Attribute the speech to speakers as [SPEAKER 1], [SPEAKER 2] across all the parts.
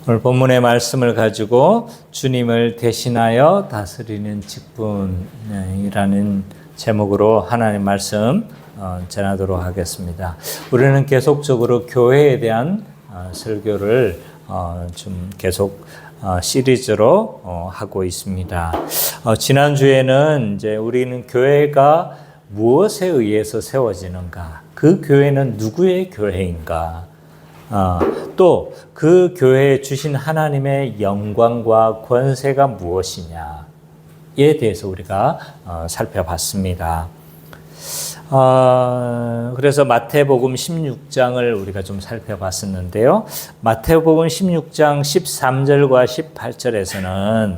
[SPEAKER 1] 오늘 본문의 말씀을 가지고 주님을 대신하여 다스리는 직분이라는 제목으로 하나님 말씀 전하도록 하겠습니다. 우리는 계속적으로 교회에 대한 설교를 좀 계속 시리즈로 하고 있습니다. 지난주에는 이제 우리는 교회가 무엇에 의해서 세워지는가, 그 교회는 누구의 교회인가, 또 그 교회에 주신 하나님의 영광과 권세가 무엇이냐에 대해서 우리가 살펴봤습니다. 그래서 마태복음 16장을 우리가 좀 살펴봤었는데요. 마태복음 16장 13절과 18절에서는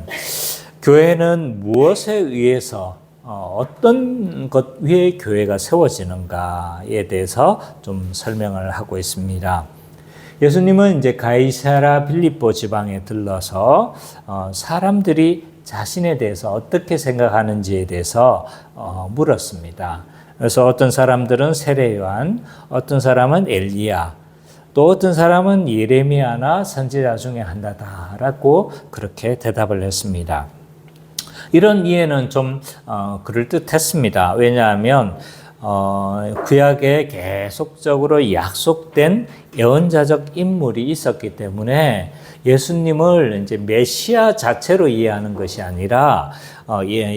[SPEAKER 1] 교회는 무엇에 의해서 어떤 것 위에 교회가 세워지는가에 대해서 좀 설명을 하고 있습니다. 예수님은 이제 가이사랴 빌립보 지방에 들러서 사람들이 자신에 대해서 어떻게 생각하는지에 대해서 물었습니다. 그래서 어떤 사람들은 세례 요한, 어떤 사람은 엘리야, 또 어떤 사람은 예레미야나 선지자 중에 하나다라고 그렇게 대답을 했습니다. 이런 이해는 좀 그럴듯했습니다. 왜냐하면 구약에 계속적으로 약속된 예언자적 인물이 있었기 때문에 예수님을 이제 메시아 자체로 이해하는 것이 아니라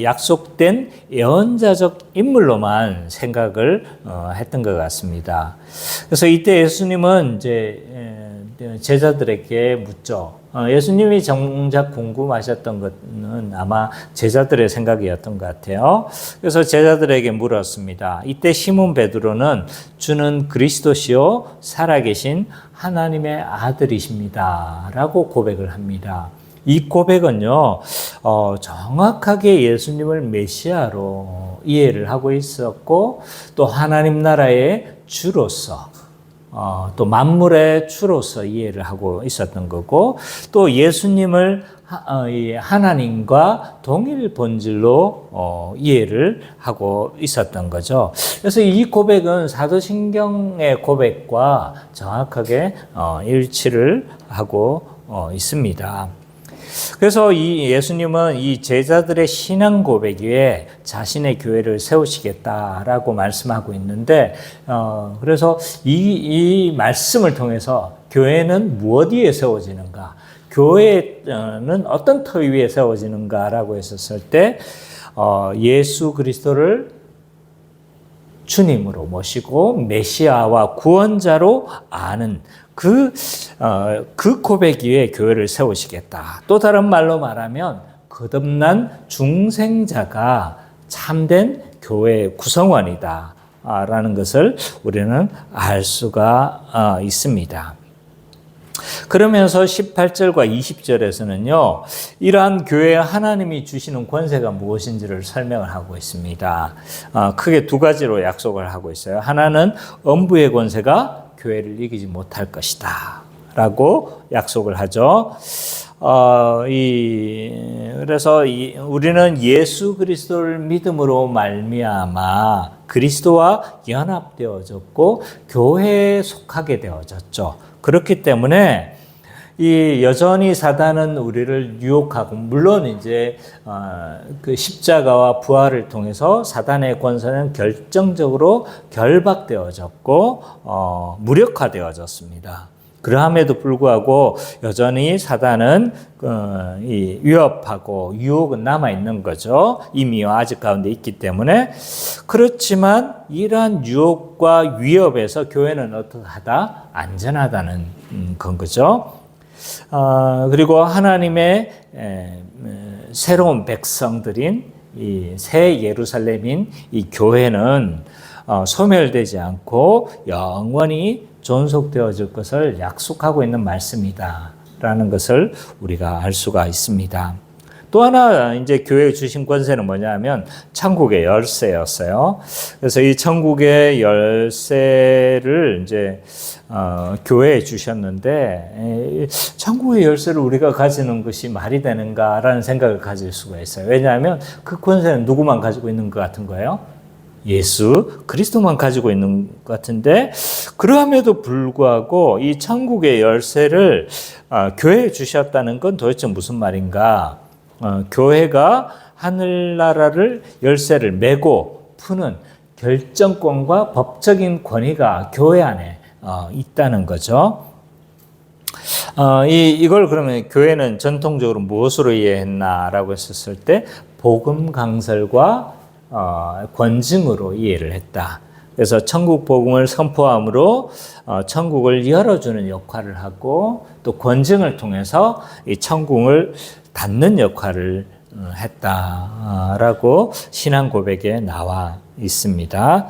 [SPEAKER 1] 약속된 예언자적 인물로만 생각을 했던 것 같습니다. 그래서 이때 예수님은 이제 제자들에게 묻죠. 예수님이 정작 궁금하셨던 것은 아마 제자들의 생각이었던 것 같아요. 그래서 제자들에게 물었습니다. 이때 시몬 베드로는 주는 그리스도시요 살아계신 하나님의 아들이십니다 라고 고백을 합니다. 이 고백은요, 정확하게 예수님을 메시아로 이해를 하고 있었고, 또 하나님 나라의 주로서, 또 만물의 주로서 이해를 하고 있었던 거고, 또 예수님을 하나님과 동일 본질로 이해를 하고 있었던 거죠. 그래서 이 고백은 사도신경의 고백과 정확하게 일치를 하고 있습니다. 그래서 이 예수님은 이 제자들의 신앙 고백 위에 자신의 교회를 세우시겠다라고 말씀하고 있는데, 그래서 이 말씀을 통해서 교회는 무엇 위에 세워지는가, 교회는 어떤 터 위에 세워지는가라고 했었을 때, 예수 그리스도를 주님으로 모시고 메시아와 구원자로 아는 그 고백 위에 교회를 세우시겠다. 또 다른 말로 말하면 거듭난 중생자가 참된 교회의 구성원이다 라는 것을 우리는 알 수가 있습니다. 그러면서 18절과 20절에서는요, 이러한 교회에 하나님이 주시는 권세가 무엇인지를 설명을 하고 있습니다. 크게 두 가지로 약속을 하고 있어요. 하나는 엄부의 권세가 교회를 이기지 못할 것이다 라고 약속을 하죠. 그래서 우리는 예수 그리스도를 믿음으로 말미암아 그리스도와 연합되어졌고 교회에 속하게 되어졌죠. 그렇기 때문에 여전히 사단은 우리를 유혹하고, 물론 이제 그 십자가와 부활을 통해서 사단의 권세는 결정적으로 결박되어졌고 무력화되어졌습니다. 그러함에도 불구하고 여전히 사단은 위협하고 유혹은 남아 있는 거죠. 이미 아직 가운데 있기 때문에. 그렇지만 이러한 유혹과 위협에서 교회는 어떠하다? 안전하다는 건 거죠. 그리고 하나님의 새로운 백성들인 이 새 예루살렘인 이 교회는 소멸되지 않고 영원히 존속되어질 것을 약속하고 있는 말씀이다 라는 것을 우리가 알 수가 있습니다. 또 하나 이제 교회에 주신 권세는 뭐냐면 천국의 열쇠였어요. 그래서 이 천국의 열쇠를 이제 교회에 주셨는데, 천국의 열쇠를 우리가 가지는 것이 말이 되는가라는 생각을 가질 수가 있어요. 왜냐하면 그 권세는 누구만 가지고 있는 것 같은 거예요? 예수 그리스도만 가지고 있는 것 같은데, 그럼에도 불구하고 이 천국의 열쇠를 교회에 주셨다는 건 도대체 무슨 말인가? 교회가 하늘나라를 열쇠를 메고 푸는 결정권과 법적인 권위가 교회 안에 있다는 거죠. 이걸 그러면 교회는 전통적으로 무엇으로 이해했나라고 했었을 때 복음 강설과 권증으로 이해를 했다. 그래서 천국 복음을 선포함으로 천국을 열어주는 역할을 하고, 또 권증을 통해서 이 천국을 닫는 역할을 했다라고 신앙 고백에 나와 있습니다.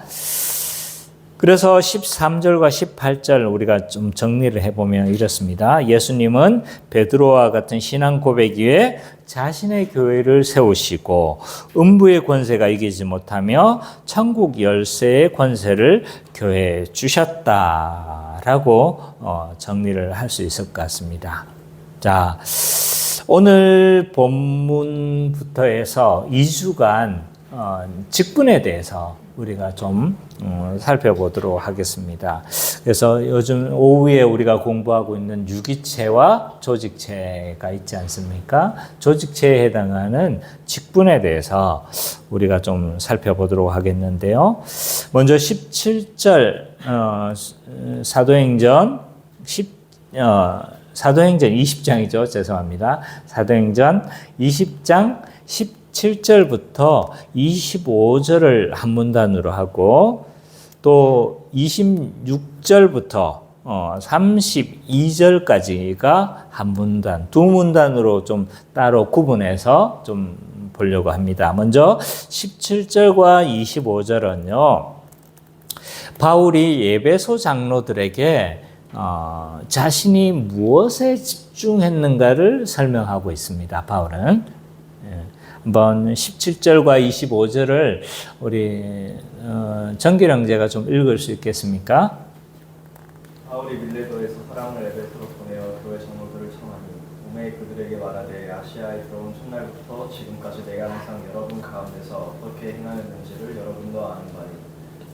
[SPEAKER 1] 그래서 13절과 18절 우리가 좀 정리를 해보면 이렇습니다. 예수님은 베드로와 같은 신앙 고백 위에 자신의 교회를 세우시고 음부의 권세가 이기지 못하며 천국 열쇠의 권세를 교회에 주셨다라고 정리를 할 수 있을 것 같습니다. 자, 오늘 본문부터 해서 2주간 직분에 대해서 우리가 좀 살펴보도록 하겠습니다. 그래서 요즘 오후에 우리가 공부하고 있는 유기체와 조직체가 있지 않습니까? 조직체에 해당하는 직분에 대해서 우리가 좀 살펴보도록 하겠는데요. 먼저 17절 사도행전 20장이죠. 죄송합니다. 사도행전 20장 17절부터 25절을 한 문단으로 하고, 또 26절부터 32절까지가 한 문단, 두 문단으로 좀 따로 구분해서 좀 보려고 합니다. 먼저 17절과 25절은요, 바울이 에베소 장로들에게 자신이 무엇에 집중했는가를 설명하고 있습니다. 바울은 한번 17절과 25절을 우리 정길 형제가 좀 읽을 수 있겠습니까?
[SPEAKER 2] 바울이 밀레도에서 사람을 에베소로 보내어 교회 장로들을 청하니 몸에 그들에게 말하되 아시아에 들어온 첫날부터 지금까지 내가 항상 여러분 가운데서 어떻게 행하였는지를 여러분도 아는 바니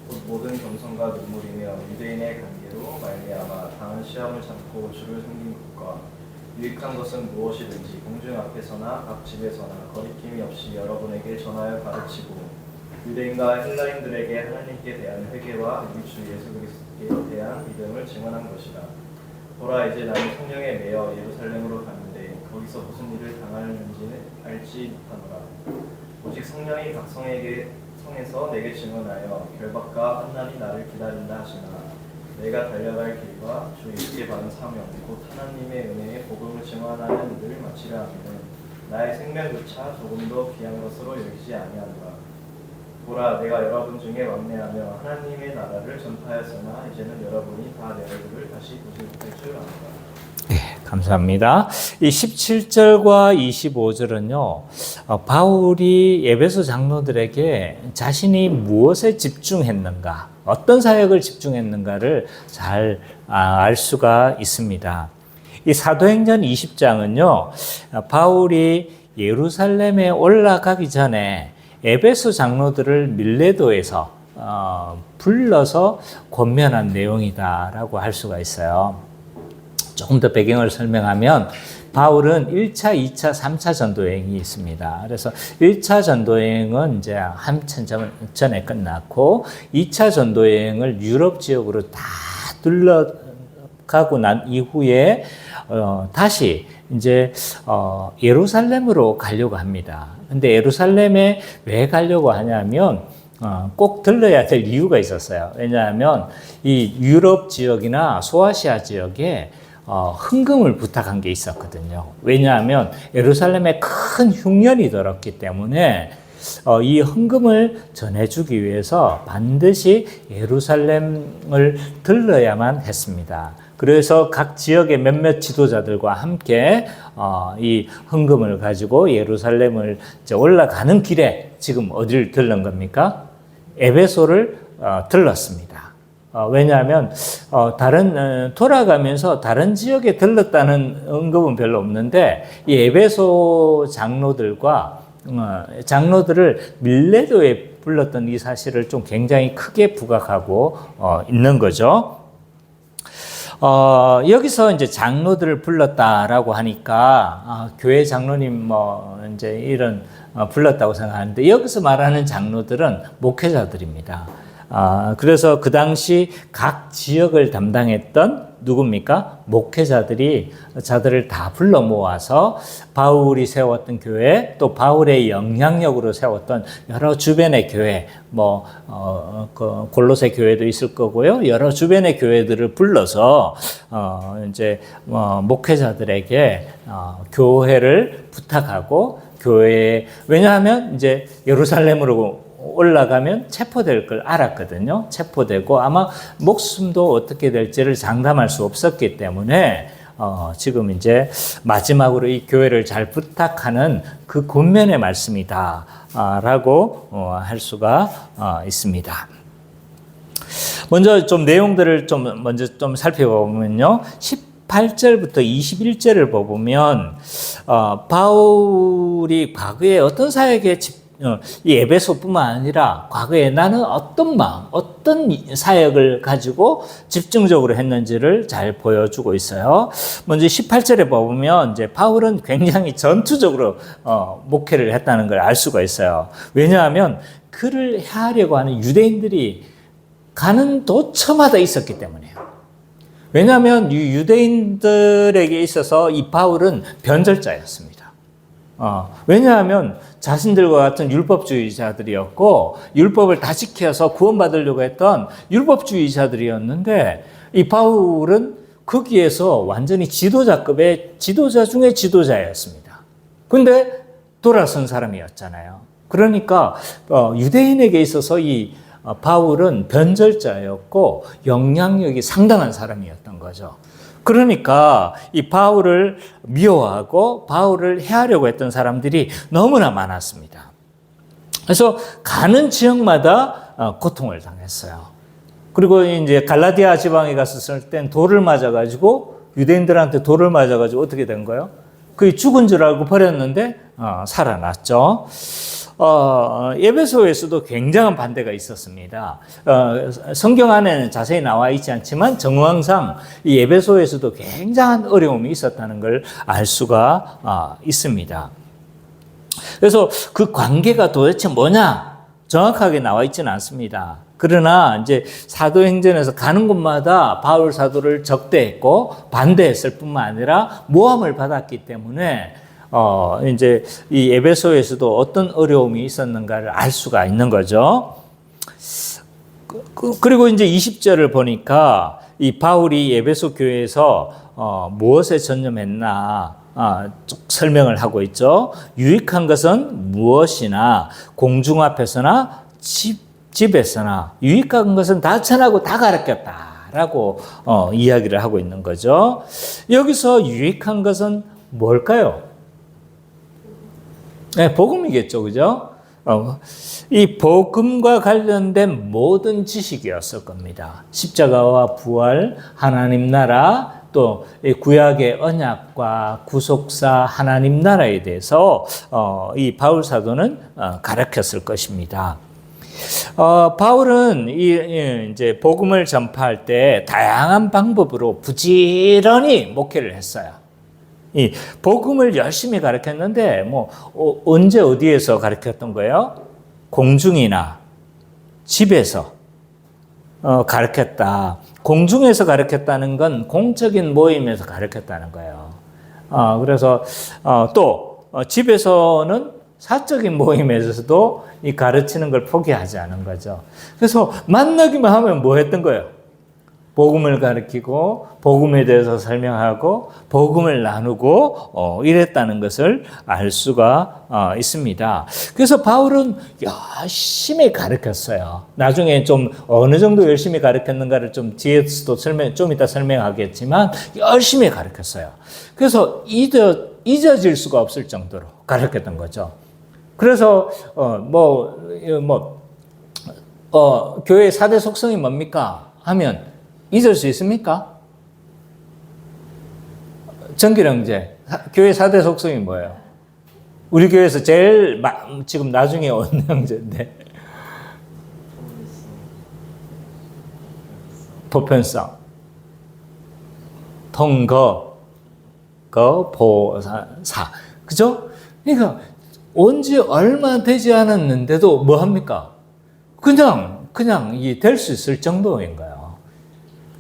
[SPEAKER 2] 곧 모든 겸손과 눈물이며 유대인의 관계로 말미암아 당한 시험을 참고 주를 섬긴 것과 유익한 것은 무엇이든지 공중 앞에서나 각 집에서나 거리낌이 없이 여러분에게 전하여 가르치고 유대인과 헬라인들에게 하나님께 대한 회개와 우리 주 예수 그리스도에 대한 믿음을 증언한 것이라. 보라, 이제 나는 성령에 매여 예루살렘으로 가는데 거기서 무슨 일을 당하는지는 알지 못하노라. 오직 성령이 각 성에서 내게 증언하여 결박과 환난이 나를 기다린다 하시나 내가 달려갈 길과 주 예수께 받은 사명 곧 하나님의 은혜의 복음을 증언하는 일을 마치려 하면은 나의 생명조차 조금도 귀한 것으로 여기지 아니하노라. 보라, 내가 여러분 중에 왕래하며 하나님의 나라를 전파하였으나 이제는 여러분이 다 내 얼굴을 다시 보지 못할 줄 아노라.
[SPEAKER 1] 네, 감사합니다. 이 17절과 25절은요, 바울이 에베소 장로들에게 자신이 무엇에 집중했는가, 어떤 사역을 집중했는가를 잘 알 수가 있습니다. 이 사도행전 20장은요, 바울이 예루살렘에 올라가기 전에 에베소 장로들을 밀레도에서 불러서 권면한 내용이다라고 할 수가 있어요. 조금 더 배경을 설명하면 바울은 1차, 2차, 3차 전도여행이 있습니다. 그래서 1차 전도여행은 이제 한참 전에 끝났고 2차 전도여행을 유럽 지역으로 다 둘러가고 난 이후에 다시 이제 예루살렘으로 가려고 합니다. 근데 예루살렘에 왜 가려고 하냐면 꼭 들러야 될 이유가 있었어요. 왜냐하면 이 유럽 지역이나 소아시아 지역에 헌금을 부탁한 게 있었거든요. 왜냐하면 예루살렘에 큰 흉년이 들었기 때문에 이 헌금을 전해주기 위해서 반드시 예루살렘을 들러야만 했습니다. 그래서 각 지역의 몇몇 지도자들과 함께 이 헌금을 가지고 예루살렘을 올라가는 길에 지금 어디를 들른 겁니까? 에베소를 들렀습니다. 왜냐하면 돌아가면서 다른 지역에 들렀다는 언급은 별로 없는데 이 에베소 장로들과 장로들을 밀레도에 불렀던 이 사실을 좀 굉장히 크게 부각하고 있는 거죠. 여기서 이제 장로들을 불렀다라고 하니까 교회 장로님 이제 이런 불렀다고 생각하는데 여기서 말하는 장로들은 목회자들입니다. 그래서 그 당시 각 지역을 담당했던 누굽니까? 목회자들이 자들을 다 불러 모아서 바울이 세웠던 교회, 또 바울의 영향력으로 세웠던 여러 주변의 교회, 그 골로새 교회도 있을 거고요. 여러 주변의 교회들을 불러서 이제 목회자들에게 교회를 부탁하고 왜냐하면 이제 예루살렘으로 올라가면 체포될 걸 알았거든요. 체포되고 아마 목숨도 어떻게 될지를 장담할 수 없었기 때문에 지금 이제 마지막으로 이 교회를 잘 부탁하는 그 권면의 말씀이다 라고 할 수가 있습니다. 먼저 좀 내용들을 먼저 좀 살펴보면요. 18절부터 21절을 보면 바울이 과거에 어떤 사역에 이 에베소뿐만 아니라 과거에 나는 어떤 마음, 어떤 사역을 가지고 집중적으로 했는지를 잘 보여주고 있어요. 먼저 18절에 보면 이제 바울은 굉장히 전투적으로 목회를 했다는 걸 알 수가 있어요. 왜냐하면 그를 해하려고 하는 유대인들이 가는 도처마다 있었기 때문이에요. 왜냐하면 유대인들에게 있어서 이 바울은 변절자였습니다. 왜냐하면 자신들과 같은 율법주의자들이었고 율법을 다 지켜서 구원받으려고 했던 율법주의자들이었는데 이 바울은 거기에서 완전히 지도자급의 지도자 중에 지도자였습니다. 근데 돌아선 사람이었잖아요. 그러니까 유대인에게 있어서 이 바울은 변절자였고 영향력이 상당한 사람이었던 거죠. 그러니까 이 바울을 미워하고 바울을 해하려고 했던 사람들이 너무나 많았습니다. 그래서 가는 지역마다 고통을 당했어요. 그리고 이제 갈라디아 지방에 갔을 땐 돌을 맞아가지고 유대인들한테 돌을 맞아가지고 어떻게 된 거예요? 그게 죽은 줄 알고 버렸는데 살아났죠. 에베소에서도 굉장한 반대가 있었습니다. 성경 안에는 자세히 나와 있지 않지만 정황상 이 에베소에서도 굉장한 어려움이 있었다는 걸 알 수가 있습니다. 그래서 그 관계가 도대체 뭐냐? 정확하게 나와 있지는 않습니다. 그러나 이제 사도행전에서 가는 곳마다 바울 사도를 적대했고 반대했을 뿐만 아니라 모함을 받았기 때문에 이제 이 에베소에서도 어떤 어려움이 있었는가를 알 수가 있는 거죠. 그리고 이제 20절을 보니까 이 바울이 에베소 교회에서 무엇에 전념했나 쭉 설명을 하고 있죠. 유익한 것은 무엇이나 공중 앞에서나 집에서나 유익한 것은 다 전하고 다 가르쳤다라고 이야기를 하고 있는 거죠. 여기서 유익한 것은 뭘까요? 네, 복음이겠죠, 그죠? 이 복음과 관련된 모든 지식이었을 겁니다. 십자가와 부활, 하나님 나라, 또 구약의 언약과 구속사 하나님 나라에 대해서 이 바울 사도는 가르쳤을 것입니다. 바울은 이제 복음을 전파할 때 다양한 방법으로 부지런히 목회를 했어요. 이 복음을 열심히 가르쳤는데 언제 어디에서 가르쳤던 거예요? 공중이나 집에서 가르쳤다. 공중에서 가르쳤다는 건 공적인 모임에서 가르쳤다는 거예요. 그래서 또 집에서는 사적인 모임에서도 이 가르치는 걸 포기하지 않은 거죠. 그래서 만나기만 하면 뭐 했던 거예요? 복음을 가르치고 복음에 대해서 설명하고 복음을 나누고 이랬다는 것을 알 수가 있습니다. 그래서 바울은 열심히 가르쳤어요. 나중에 좀 어느 정도 열심히 가르쳤는가를 좀 뒤에서도 좀 이따 설명하겠지만 열심히 가르쳤어요. 그래서 잊어질 수가 없을 정도로 가르쳤던 거죠. 그래서 교회의 4대 속성이 뭡니까? 하면 잊을 수 있습니까? 정길 형제, 교회 4대 속성이 뭐예요? 우리 교회에서 제일 지금 나중에 온 형제인데. 보편성. 통거, 보사. 그죠? 그러니까 온지 얼마 되지 않았는데도 뭐 합니까? 그냥 될 수 있을 정도인 거예요.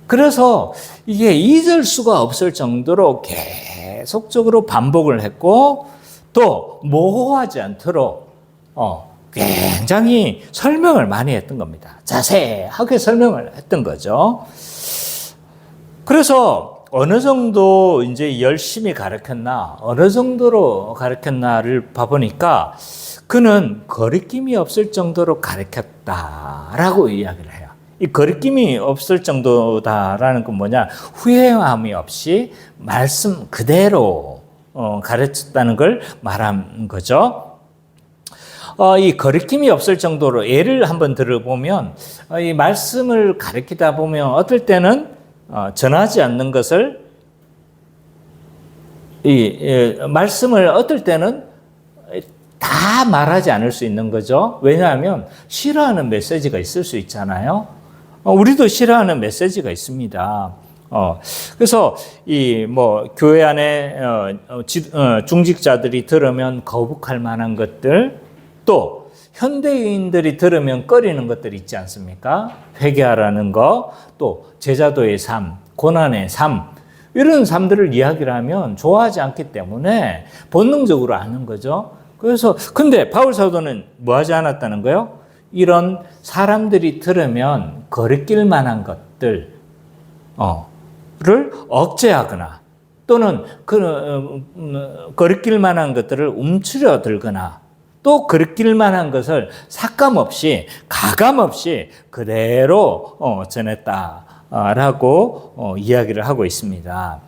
[SPEAKER 1] 그래서 이게 잊을 수가 없을 정도로 계속적으로 반복을 했고, 또 모호하지 않도록 굉장히 설명을 많이 했던 겁니다. 자세하게 설명을 했던 거죠. 그래서 어느 정도 이제 열심히 가르쳤나, 어느 정도로 가르쳤나를 봐보니까 그는 거리낌이 없을 정도로 가르쳤다라고 이야기를 해요. 이 거리낌이 없을 정도다라는 건 뭐냐? 후회함이 없이 말씀 그대로 가르쳤다는 걸 말한 거죠. 이 거리낌이 없을 정도로 예를 한번 들어보면, 이 말씀을 가르치다 보면 어떨 때는 전하지 않는 것을, 말씀을 어떨 때는 다 말하지 않을 수 있는 거죠. 왜냐하면 싫어하는 메시지가 있을 수 있잖아요. 우리도 싫어하는 메시지가 있습니다. 그래서 교회 안에 중직자들이 들으면 거북할 만한 것들, 또 현대인들이 들으면 꺼리는 것들이 있지 않습니까? 회개하라는 거, 또 제자도의 삶, 고난의 삶, 이런 삶들을 이야기를 하면 좋아하지 않기 때문에 본능적으로 아는 거죠. 그래서 근데 바울 사도는 뭐 하지 않았다는 거예요? 이런 사람들이 들으면 거리낄 만한 것들 를 억제하거나, 또는 거리낄 만한 것들을 움츠려 들거나, 또 거리낄 만한 것을 삭감 없이 가감 없이 그대로 전했다라고 이야기를 하고 있습니다.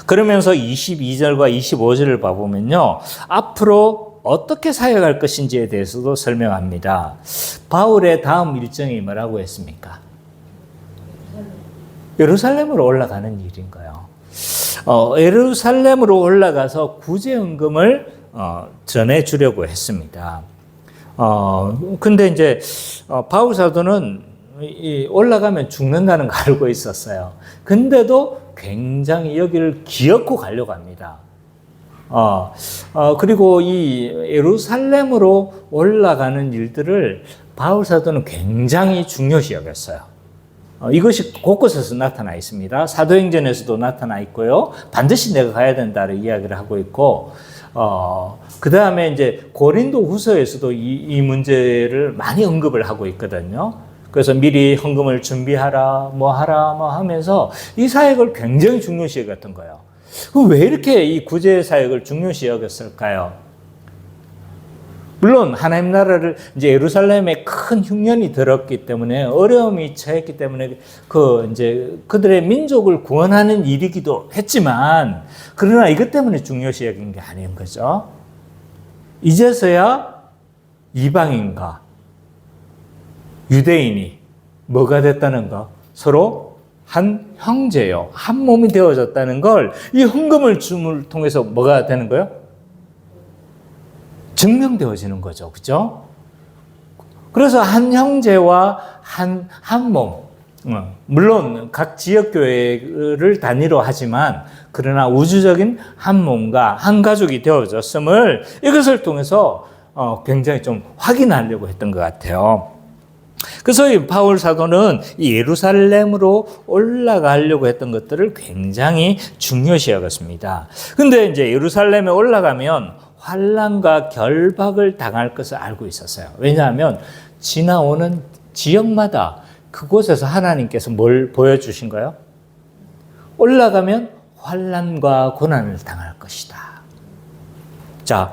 [SPEAKER 1] 그러면서 22절과 25절을 봐보면요, 앞으로 어떻게 사역할 것인지에 대해서도 설명합니다. 바울의 다음 일정이 뭐라고 했습니까? 예루살렘으로 올라가는 일인 거예요. 예루살렘으로 올라가서 구제헌금을 전해주려고 했습니다. 근데 이제 바울 사도는 올라가면 죽는다는 거 알고 있었어요. 근데도 굉장히 여기를 기어코 가려고 합니다. 그리고 이 예루살렘으로 올라가는 일들을 바울 사도는 굉장히 중요시 여겼어요. 이것이 곳곳에서 나타나 있습니다. 사도행전에서도 나타나 있고요. 반드시 내가 가야 된다를 이야기를 하고 있고, 그 다음에 이제 고린도 후서에서도 이 문제를 많이 언급을 하고 있거든요. 그래서 미리 헌금을 준비하라, 뭐 하면서 이 사역을 굉장히 중요시 여겼던 거예요. 왜 이렇게 이 구제 사역을 중요시 여겼을까요? 물론 하나님 나라를 이제 예루살렘에 큰 흉년이 들었기 때문에, 어려움이 처했기 때문에 이제 그들의 민족을 구원하는 일이기도 했지만, 그러나 이것 때문에 중요시 여긴 게 아닌 거죠. 이제서야 이방인과 유대인이 뭐가 됐다는 거, 서로 한 형제요, 한 몸이 되어졌다는 걸 이 헌금을 줌을 통해서 뭐가 되는 거예요? 증명되어지는 거죠. 그죠? 그래서 한 형제와 한 몸. 물론 각 지역교회를 단위로 하지만, 그러나 우주적인 한 몸과 한 가족이 되어졌음을 이것을 통해서 굉장히 좀 확인하려고 했던 것 같아요. 그래서 이 바울 사도는 이 예루살렘으로 올라가려고 했던 것들을 굉장히 중요시 여겼습니다. 근데 이제 예루살렘에 올라가면 환난과 결박을 당할 것을 알고 있었어요. 왜냐하면 지나오는 지역마다 그곳에서 하나님께서 뭘 보여주신 거예요? 올라가면 환난과 고난을 당할 것이다. 자,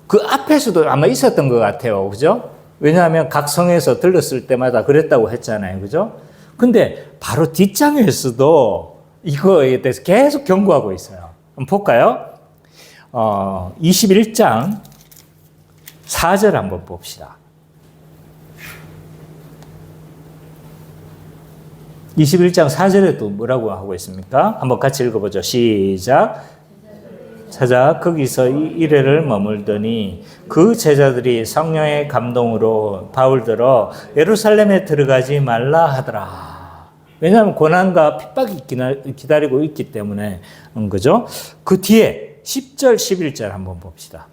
[SPEAKER 1] 그 앞에서도 아마 있었던 것 같아요. 그죠? 왜냐하면 각 성에서 들렀을 때마다 그랬다고 했잖아요. 그죠? 근데 바로 뒷장에서도 이거에 대해서 계속 경고하고 있어요. 한번 볼까요? 21장 4절 한번 봅시다. 21장 4절에 또 뭐라고 하고 있습니까? 한번 같이 읽어보죠. 시작. 찾아 거기서 이래를 머물더니 그 제자들이 성령의 감동으로 바울들어 예루살렘에 들어가지 말라 하더라. 왜냐하면 고난과 핍박이 기다리고 있기 때문에 그죠? 그 뒤에 10절 11절 한번 봅시다.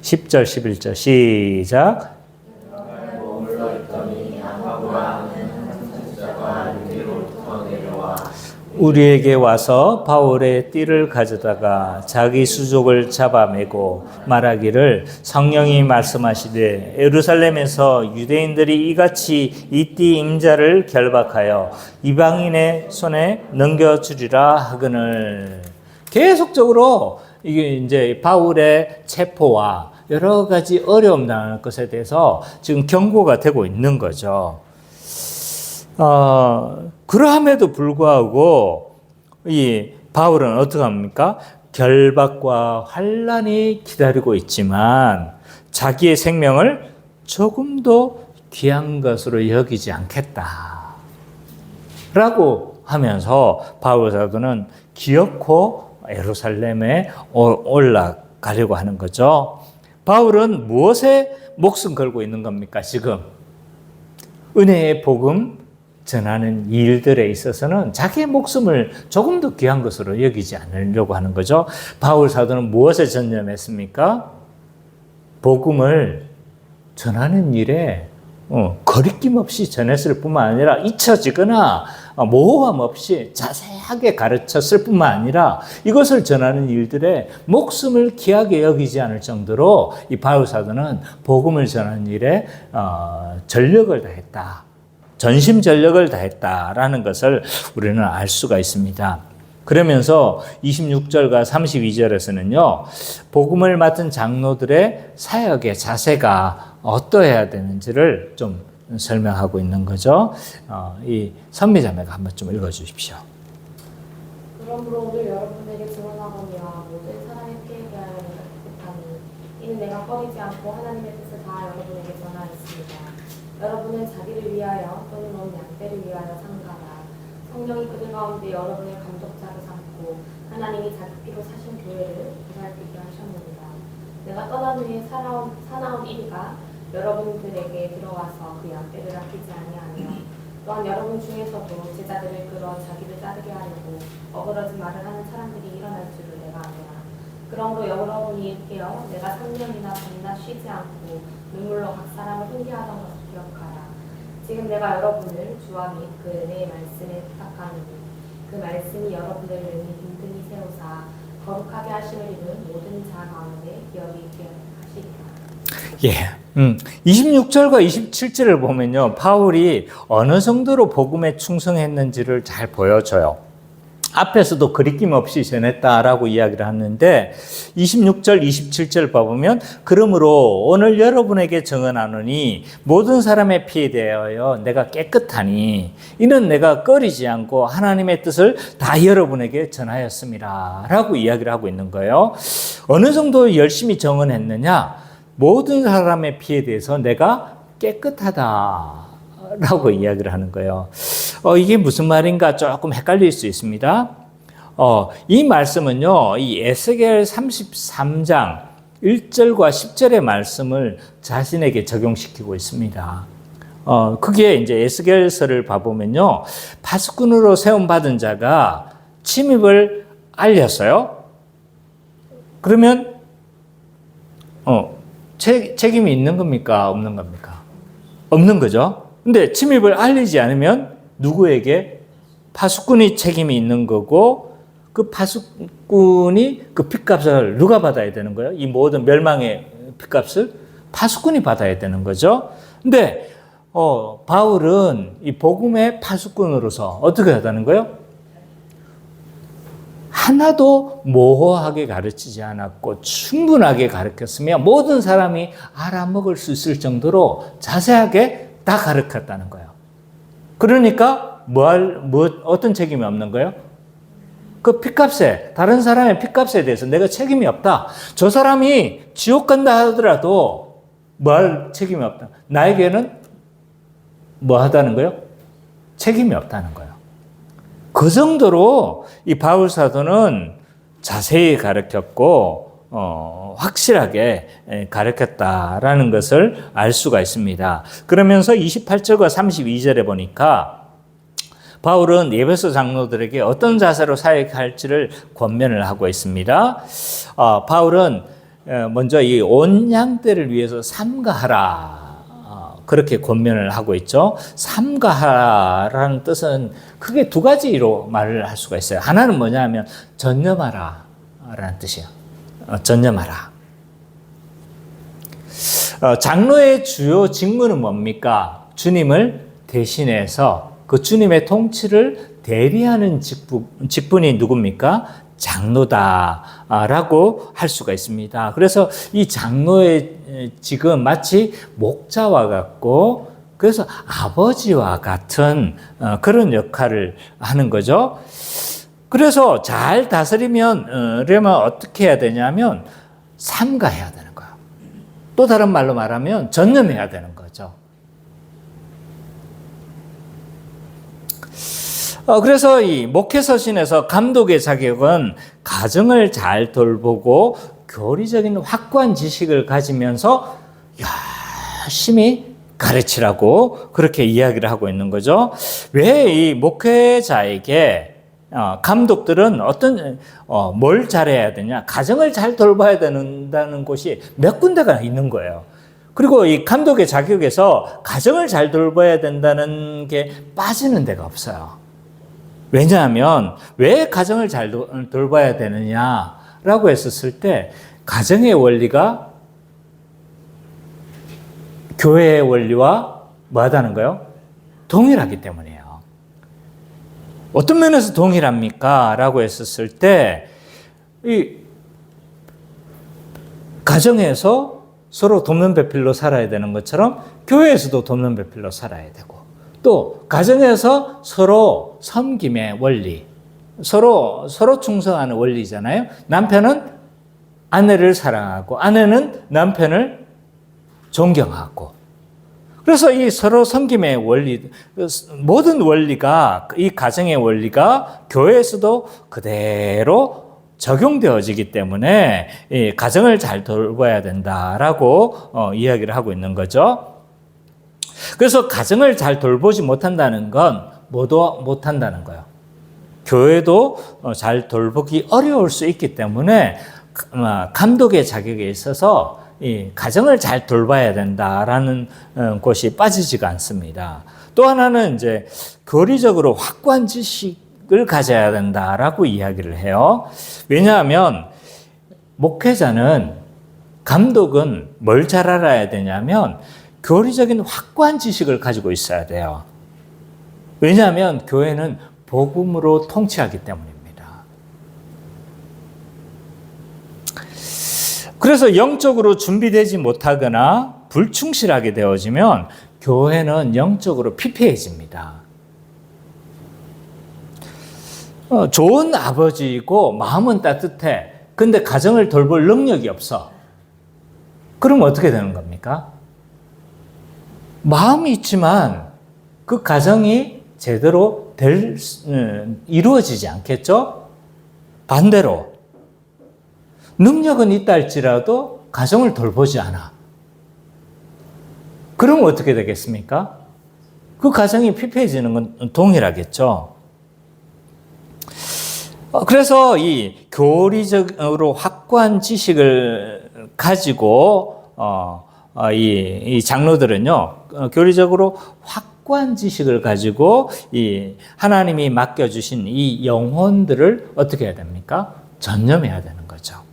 [SPEAKER 1] 10절 11절 시작. 우리에게 와서 바울의 띠를 가져다가 자기 수족을 잡아매고 말하기를 성령이 말씀하시되 예루살렘에서 유대인들이 이같이 이 띠 임자를 결박하여 이방인의 손에 넘겨주리라 하거늘. 계속적으로 이게 이제 바울의 체포와 여러 가지 어려움 당하는 것에 대해서 지금 경고가 되고 있는 거죠. 그러함에도 불구하고 이 바울은 어떻게 합니까? 결박과 환난이 기다리고 있지만 자기의 생명을 조금도 귀한 것으로 여기지 않겠다 라고 하면서 바울 사도는 기어코 예루살렘에 올라가려고 하는 거죠. 바울은 무엇에 목숨 걸고 있는 겁니까? 지금 은혜의 복음 전하는 일들에 있어서는 자기의 목숨을 조금 더 귀한 것으로 여기지 않으려고 하는 거죠. 바울 사도는 무엇에 전념했습니까? 복음을 전하는 일에 거리낌 없이 전했을 뿐만 아니라 잊혀지거나 모호함 없이 자세하게 가르쳤을 뿐만 아니라 이것을 전하는 일들에 목숨을 귀하게 여기지 않을 정도로 이 바울 사도는 복음을 전하는 일에 전력을 다했다. 전심전력을 다했다라는 것을 우리는 알 수가 있습니다. 그러면서 26절과 32절에서는요, 복음을 맡은 장로들의 사역의 자세가 어떠해야 되는지를 좀 설명하고 있는 거죠. 이 선미자매가 한번 좀 읽어주십시오.
[SPEAKER 3] 그러므로 오늘 여러분에게 증언하거니와 모든 사람의 피해게 하여 내가 기쁘다니 이는 내가 꺼리지 않고 하나님의 뜻을 다 여러분에게 전하였습니다. 여러분은 자기를 위하여 또는 온 양떼를 위하여 상가라. 성령이 그들 가운데 여러분을 감독자로 삼고 하나님이 자기 피로 사신 교회를 보살피게 하셨느니라. 내가 떠난 후에 사나운 이리가 여러분들에게 들어와서 그 양떼를 아끼지 아니하며 또한 여러분 중에서도 제자들을 끌어 자기를 따르게 하려고 어그러진 말을 하는 사람들이 일어날 줄을 내가 아노라. 그러므로 여러분이 깨어 내가 3년이나 밤낮 쉬지 않고 눈물로 각 사람을 훈계하던 것을 기억하라. 지금 내가 여러분을 주와 및 그 은혜의 말씀에 부탁하노니 그 말씀이 여러분들을 든든히 세우사 거룩하게 하심을 입은 모든 자 가운데 기억이 있게 하시리라.
[SPEAKER 1] 26절과 27절을 보면요, 바울이 어느 정도로 복음에 충성했는지를 잘 보여줘요. 앞에서도 거리낌 없이 전했다라고 이야기를 하는데 26절, 27절 봐보면 그러므로 오늘 여러분에게 증언하노니 모든 사람의 피에 대하여 내가 깨끗하니 이는 내가 꺼리지 않고 하나님의 뜻을 다 여러분에게 전하였습니다 라고 이야기를 하고 있는 거예요. 어느 정도 열심히 증언했느냐? 모든 사람의 피에 대해서 내가 깨끗하다라고 이야기를 하는 거예요. 이게 무슨 말인가 조금 헷갈릴 수 있습니다. 이 말씀은요, 이 에스겔 33장 1절과 10절의 말씀을 자신에게 적용시키고 있습니다. 그게 이제 에스겔서를 봐보면요, 파수꾼으로 세움받은 자가 침입을 알렸어요. 그러면, 책임이 있는 겁니까? 없는 겁니까? 없는 거죠. 근데 침입을 알리지 않으면 누구에게? 파수꾼이 책임이 있는 거고 그 파수꾼이 그 핏값을 누가 받아야 되는 거예요? 이 모든 멸망의 핏값을 파수꾼이 받아야 되는 거죠. 근데 바울은 이 복음의 파수꾼으로서 어떻게 하다는 거예요? 하나도 모호하게 가르치지 않았고 충분하게 가르쳤으며 모든 사람이 알아먹을 수 있을 정도로 자세하게 다 가르쳤다는 거예요. 그러니까 어떤 책임이 없는 거예요? 그 핏값에, 다른 사람의 핏값에 대해서 내가 책임이 없다. 저 사람이 지옥 간다 하더라도 뭐 할 책임이 없다. 나에게는 뭐 하다는 거예요? 책임이 없다는 거예요. 그 정도로 이 바울 사도는 자세히 가르쳤고 확실하게 가르쳤다라는 것을 알 수가 있습니다. 그러면서 28절과 32절에 보니까 바울은 에베소 장로들에게 어떤 자세로 사역할지를 권면을 하고 있습니다. 바울은 먼저 이 온 양떼를 위해서 삼가하라 그렇게 권면을 하고 있죠. 삼가하라는 뜻은 크게 두 가지로 말을 할 수가 있어요. 하나는 뭐냐면 전념하라 라는 뜻이에요. 전념하라. 장로의 주요 직무는 뭡니까? 주님을 대신해서 그 주님의 통치를 대리하는 직분이 누굽니까? 장로다라고 할 수가 있습니다. 그래서 이 장로의 직은 마치 목자와 같고 그래서 아버지와 같은 그런 역할을 하는 거죠. 그래서 잘 다스리려면 어떻게 해야 되냐면 삼가해야 되는 거예요. 또 다른 말로 말하면 전념해야 되는 거죠. 그래서 이 목회서신에서 감독의 자격은 가정을 잘 돌보고 교리적인 확고한 지식을 가지면서 열심히 가르치라고 그렇게 이야기를 하고 있는 거죠. 왜 이 목회자에게 감독들은 뭘 잘해야 되냐? 가정을 잘 돌봐야 된다는 곳이 몇 군데가 있는 거예요. 그리고 이 감독의 자격에서 가정을 잘 돌봐야 된다는 게 빠지는 데가 없어요. 왜냐하면 왜 가정을 잘 돌봐야 되느냐라고 했었을 때 가정의 원리가 교회의 원리와 뭐하다는 거예요? 동일하기 때문이에요. 어떤 면에서 동일합니까? 라고 했었을 때 이 가정에서 서로 돕는 배필로 살아야 되는 것처럼 교회에서도 돕는 배필로 살아야 되고 또 가정에서 서로 섬김의 원리, 서로 충성하는 원리잖아요. 남편은 아내를 사랑하고 아내는 남편을 존경하고 그래서 이 서로 섬김의 원리, 모든 원리가 이 가정의 원리가 교회에서도 그대로 적용되어지기 때문에 이 가정을 잘 돌봐야 된다라고 이야기를 하고 있는 거죠. 그래서 가정을 잘 돌보지 못한다는 건 뭐도 못한다는 거예요. 교회도 잘 돌보기 어려울 수 있기 때문에 감독의 자격에 있어서 이 가정을 잘 돌봐야 된다라는 것이 빠지지가 않습니다. 또 하나는 이제 교리적으로 확고한 지식을 가져야 된다라고 이야기를 해요. 왜냐하면 목회자는 감독은 뭘 잘 알아야 되냐면 교리적인 확고한 지식을 가지고 있어야 돼요. 왜냐하면 교회는 복음으로 통치하기 때문입니다. 그래서 영적으로 준비되지 못하거나 불충실하게 되어지면 교회는 영적으로 피폐해집니다. 좋은 아버지이고 마음은 따뜻해. 근데 가정을 돌볼 능력이 없어. 그럼 어떻게 되는 겁니까? 마음이 있지만 그 가정이 제대로 이루어지지 않겠죠? 반대로 능력은 있다 할지라도 가정을 돌보지 않아. 그럼 어떻게 되겠습니까? 그 가정이 피폐해지는 건 동일하겠죠. 그래서 이 교리적으로 확고한 지식을 가지고 이 장로들은요, 교리적으로 확고한 지식을 가지고 이 하나님이 맡겨주신 이 영혼들을 어떻게 해야 됩니까? 전념해야 되는 거죠.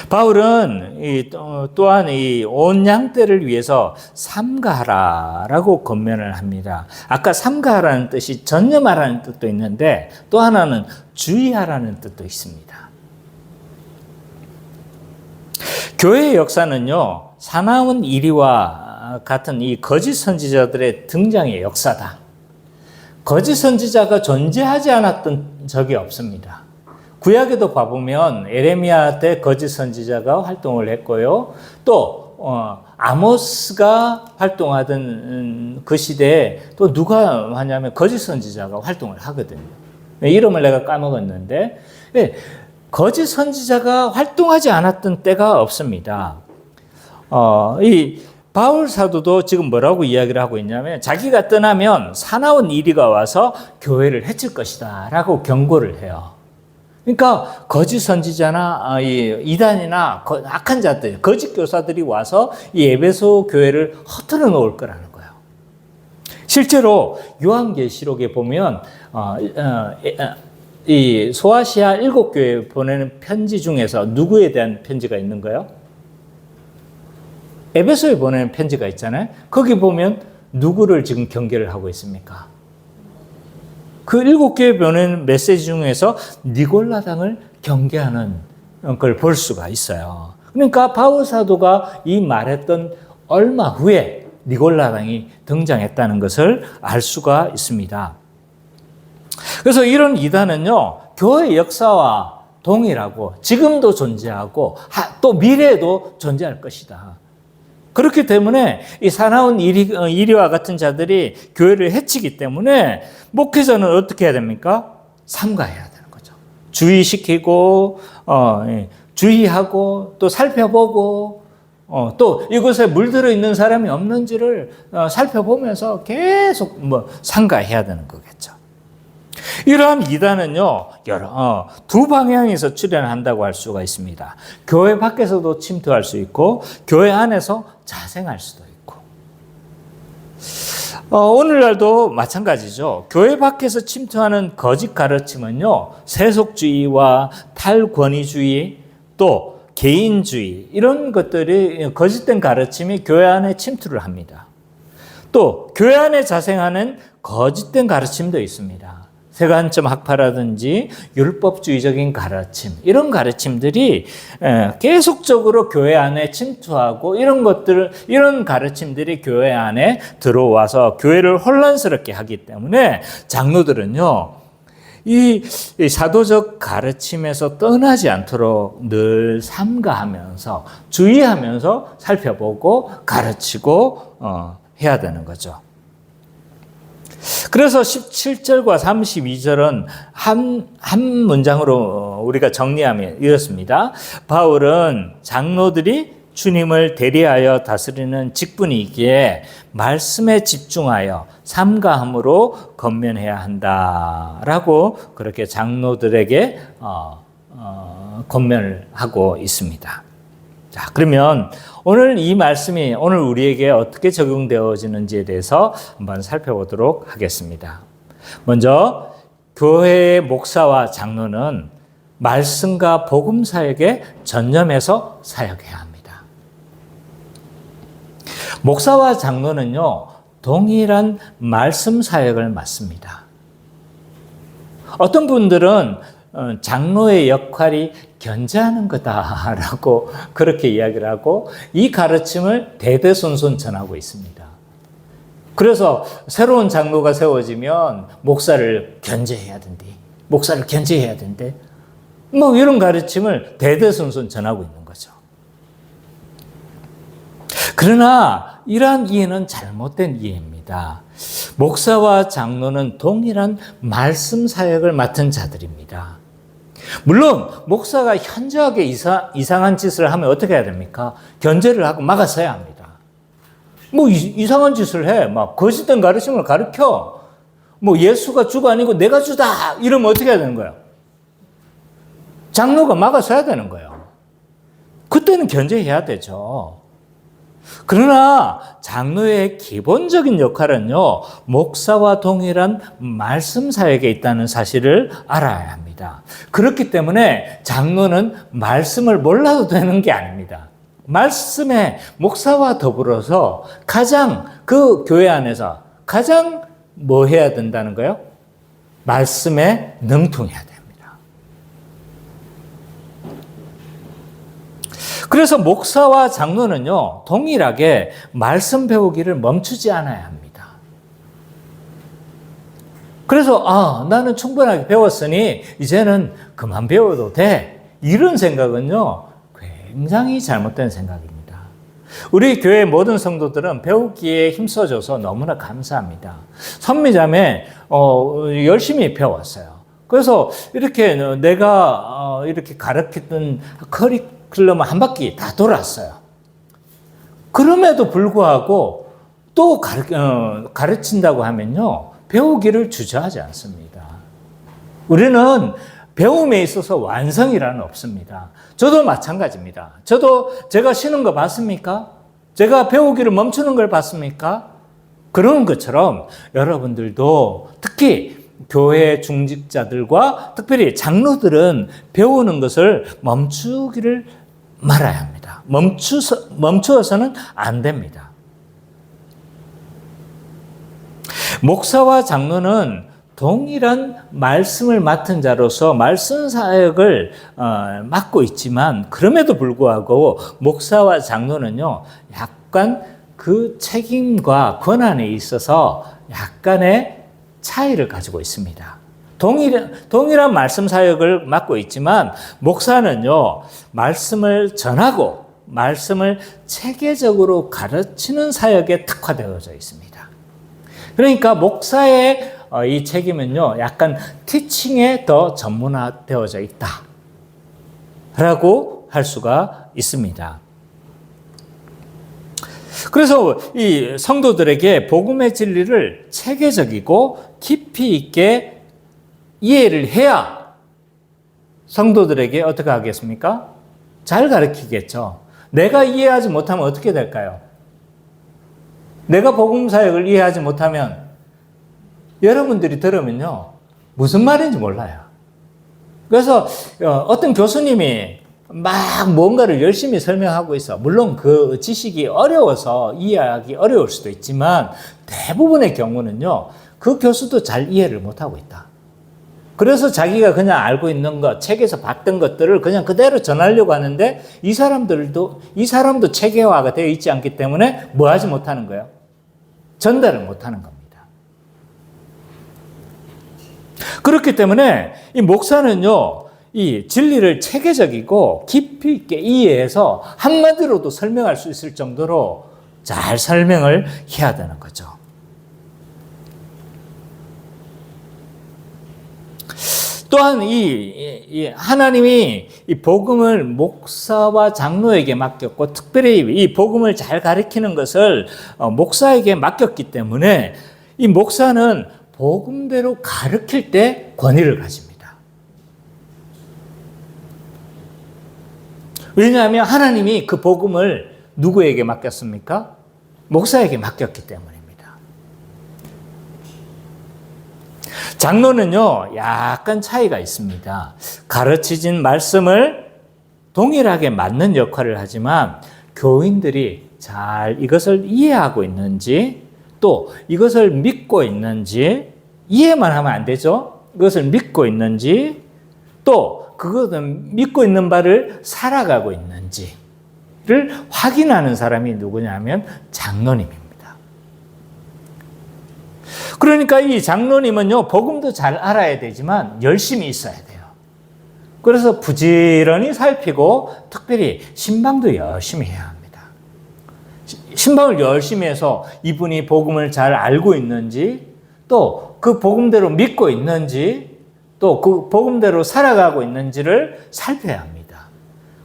[SPEAKER 1] 바울은 또한 이 온 양떼를 위해서 삼가하라라고 권면을 합니다. 아까 삼가하라는 뜻이 전념하라는 뜻도 있는데 또 하나는 주의하라는 뜻도 있습니다. 교회의 역사는요, 사나운 이리와 같은 이 거짓 선지자들의 등장의 역사다. 거짓 선지자가 존재하지 않았던 적이 없습니다. 구약에도 봐보면 에레미야 때 거짓 선지자가 활동을 했고요. 또 아모스가 활동하던 그 시대에 또 누가 하냐면 거짓 선지자가 활동을 하거든요. 이름을 내가 까먹었는데, 예, 거짓 선지자가 활동하지 않았던 때가 없습니다. 이 바울 사도도 지금 뭐라고 이야기를 하고 있냐면 자기가 떠나면 사나운 이리가 와서 교회를 해칠 것이다 라고 경고를 해요. 그러니까 거짓 선지자나 이단이나 악한 자들, 거짓 교사들이 와서 이 에베소 교회를 허틀어 놓을 거라는 거예요. 실제로 요한계시록에 보면 이 소아시아 7교회에 보내는 편지 중에서 누구에 대한 편지가 있는 거예요? 에베소에 보내는 편지가 있잖아요. 거기 보면 누구를 지금 경계를 하고 있습니까? 그 7교회에 보내는 메시지 중에서 니골라당을 경계하는 걸 볼 수가 있어요. 그러니까 바울 사도가 이 말했던 얼마 후에 니골라당이 등장했다는 것을 알 수가 있습니다. 그래서 이런 이단은요, 교회 역사와 동일하고 지금도 존재하고 또 미래에도 존재할 것이다. 그렇기 때문에 이 사나운 이리와 같은 자들이 교회를 해치기 때문에 목회자는 어떻게 해야 됩니까? 삼가해야 되는 거죠. 주의시키고 주의하고 또 살펴보고 또 이곳에 물들어 있는 사람이 없는지를 살펴보면서 계속 삼가해야 되는 거겠죠. 이러한 이단은요, 두 방향에서 출현한다고 할 수가 있습니다. 교회 밖에서도 침투할 수 있고, 교회 안에서 자생할 수도 있고. 오늘날도 마찬가지죠. 교회 밖에서 침투하는 거짓 가르침은요, 세속주의와 탈권위주의, 또 개인주의, 이런 것들이 거짓된 가르침이 교회 안에 침투를 합니다. 또, 교회 안에 자생하는 거짓된 가르침도 있습니다. 세관점 학파라든지 율법주의적인 가르침, 이런 가르침들이 계속적으로 교회 안에 침투하고 이런 가르침들이 교회 안에 들어와서 교회를 혼란스럽게 하기 때문에 장로들은요, 이 사도적 가르침에서 떠나지 않도록 늘 삼가하면서 주의하면서 살펴보고 가르치고 해야 되는 거죠. 그래서 17절과 32절은 한 문장으로 우리가 정리하면 이렇습니다. 바울은 장로들이 주님을 대리하여 다스리는 직분이기에 말씀에 집중하여 삼가함으로 권면해야 한다라고 그렇게 장로들에게 권면을 하고 있습니다. 자, 그러면 오늘 이 말씀이 오늘 우리에게 어떻게 적용되어지는지에 대해서 한번 살펴보도록 하겠습니다. 먼저 교회의 목사와 장로는 말씀과 복음 사역에 전념해서 사역해야 합니다. 목사와 장로는요, 동일한 말씀 사역을 맡습니다. 어떤 분들은 장로의 역할이 견제하는 거다라고 그렇게 이야기를 하고 이 가르침을 대대손손 전하고 있습니다. 그래서 새로운 장로가 세워지면 목사를 견제해야 된대. 목사를 견제해야 된대. 이런 가르침을 대대손손 전하고 있는 거죠. 그러나 이러한 이해는 잘못된 이해입니다. 목사와 장로는 동일한 말씀 사역을 맡은 자들입니다. 물론 목사가 현저하게 이상한 짓을 하면 어떻게 해야 됩니까? 견제를 하고 막아서야 합니다. 이상한 짓을 해. 거짓된 가르침을 가르쳐. 예수가 주가 아니고 내가 주다. 이러면 어떻게 해야 되는 거예요? 장로가 막아서야 되는 거예요. 그때는 견제해야 되죠. 그러나 장로의 기본적인 역할은요, 목사와 동일한 말씀 사역에 있다는 사실을 알아야 합니다. 그렇기 때문에 장로는 말씀을 몰라도 되는 게 아닙니다. 말씀에 목사와 더불어서 가장 그 교회 안에서 가장 뭐 해야 된다는 거예요? 말씀에 능통해야 됩니다. 그래서 목사와 장로는요, 동일하게 말씀 배우기를 멈추지 않아야 합니다. 그래서 나는 충분하게 배웠으니 이제는 그만 배워도 돼. 이런 생각은요, 굉장히 잘못된 생각입니다. 우리 교회 모든 성도들은 배우기에 힘써줘서 너무나 감사합니다. 선미자매 열심히 배웠어요. 그래서 이렇게 내가 이렇게 가르쳤던 커리큘럼 한 바퀴 다 돌았어요. 그럼에도 불구하고 또 가르친다고 하면요, 배우기를 주저하지 않습니다. 우리는 배움에 있어서 완성이라는 없습니다. 저도 마찬가지입니다. 저도 제가 쉬는 거 봤습니까? 제가 배우기를 멈추는 걸 봤습니까? 그런 것처럼 여러분들도 특히 교회 중직자들과 특별히 장로들은 배우는 것을 멈추기를 말아야 합니다. 멈추어서는 안 됩니다. 목사와 장로는 동일한 말씀을 맡은 자로서 말씀 사역을 맡고 있지만 그럼에도 불구하고 목사와 장로는요, 약간 그 책임과 권한에 있어서 약간의 차이를 가지고 있습니다. 동일한 말씀 사역을 맡고 있지만 목사는요, 말씀을 전하고 말씀을 체계적으로 가르치는 사역에 특화되어져 있습니다. 그러니까 목사의 이 책임은요, 약간 티칭에 더 전문화되어져 있다라고 할 수가 있습니다. 그래서 이 성도들에게 복음의 진리를 체계적이고 깊이 있게 이해를 해야 성도들에게 어떻게 하겠습니까? 잘 가르치겠죠. 내가 이해하지 못하면 어떻게 될까요? 내가 복음 사역을 이해하지 못하면 여러분들이 들으면요, 무슨 말인지 몰라요. 그래서 어떤 교수님이 막 뭔가를 열심히 설명하고 있어. 물론 그 지식이 어려워서 이해하기 어려울 수도 있지만 대부분의 경우는요, 그 교수도 잘 이해를 못하고 있다. 그래서 자기가 그냥 알고 있는 것, 책에서 봤던 것들을 그냥 그대로 전하려고 하는데 이 사람도 체계화가 되어 있지 않기 때문에 뭐 하지 못하는 거예요? 전달을 못하는 겁니다. 그렇기 때문에 이 목사는요, 이 진리를 체계적이고 깊이 있게 이해해서 한마디로도 설명할 수 있을 정도로 잘 설명을 해야 되는 거죠. 또한 이 하나님이 이 복음을 목사와 장로에게 맡겼고 특별히 이 복음을 잘 가르치는 것을 목사에게 맡겼기 때문에 이 목사는 복음대로 가르칠 때 권위를 가집니다. 왜냐하면 하나님이 그 복음을 누구에게 맡겼습니까? 목사에게 맡겼기 때문입니다. 장로는요, 약간 차이가 있습니다. 가르치진 말씀을 동일하게 맞는 역할을 하지만 교인들이 잘 이것을 이해하고 있는지 또 이것을 믿고 있는지 이해만 하면 안 되죠. 이것을 믿고 있는지 또 그것은 믿고 있는 바를 살아가고 있는지를 확인하는 사람이 누구냐면 장로님입니다. 그러니까 이 장로님은요, 복음도 잘 알아야 되지만 열심히 있어야 돼요. 그래서 부지런히 살피고 특별히 신방도 열심히 해야 합니다. 신방을 열심히 해서 이분이 복음을 잘 알고 있는지 또 그 복음대로 믿고 있는지 또 그 복음대로 살아가고 있는지를 살펴야 합니다.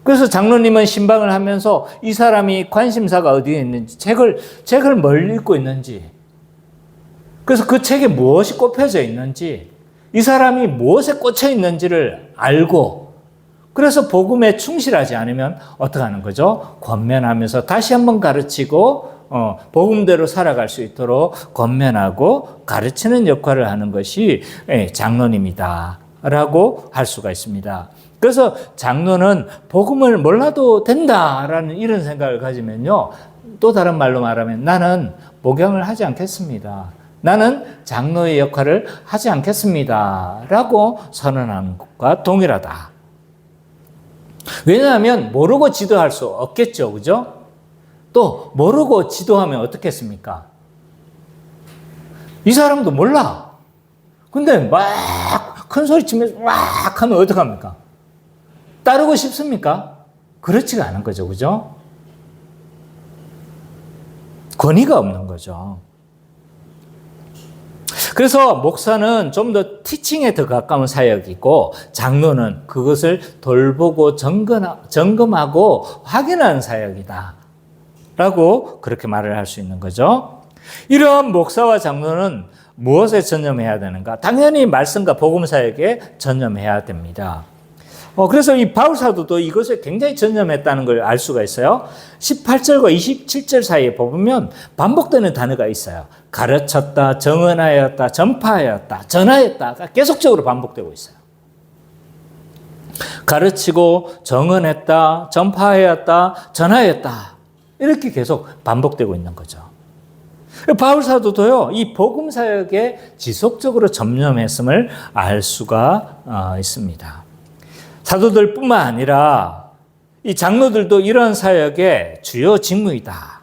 [SPEAKER 1] 그래서 장로님은 신방을 하면서 이 사람이 관심사가 어디에 있는지 책을 뭘 읽고 있는지 그래서 그 책에 무엇이 꼽혀져 있는지 이 사람이 무엇에 꽂혀 있는지를 알고 그래서 복음에 충실하지 않으면 어떻게 하는 거죠? 권면하면서 다시 한번 가르치고 복음대로 살아갈 수 있도록 권면하고 가르치는 역할을 하는 것이 장로님이다 라고 할 수가 있습니다. 그래서 장로는 복음을 몰라도 된다라는 이런 생각을 가지면요, 또 다른 말로 말하면 나는 목양을 하지 않겠습니다. 나는 장로의 역할을 하지 않겠습니다 라고 선언하는 것과 동일하다. 왜냐하면 모르고 지도할 수 없겠죠. 그죠? 또 모르고 지도하면 어떻겠습니까? 이 사람도 몰라. 근데 막 큰 소리 치면서 막 하면 어떡합니까? 따르고 싶습니까? 그렇지가 않은 거죠. 그죠? 권위가 없는 거죠. 그래서 목사는 좀 더 티칭에 더 가까운 사역이고 장로는 그것을 돌보고 점검하고 확인하는 사역이다 라고 그렇게 말을 할 수 있는 거죠. 이러한 목사와 장로는 무엇에 전념해야 되는가? 당연히 말씀과 복음 사역에 전념해야 됩니다. 그래서 이 바울 사도도 이것에 굉장히 전념했다는 걸 알 수가 있어요. 18절과 27절 사이에 보면 반복되는 단어가 있어요. 가르쳤다, 정언하였다, 전파하였다, 전하였다가 계속적으로 반복되고 있어요. 가르치고, 정언했다, 전파하였다, 전하였다. 이렇게 계속 반복되고 있는 거죠. 바울 사도도요, 이 복음 사역에 지속적으로 전념했음을 알 수가 있습니다. 사도들뿐만 아니라 이 장로들도 이러한 사역의 주요 직무이다.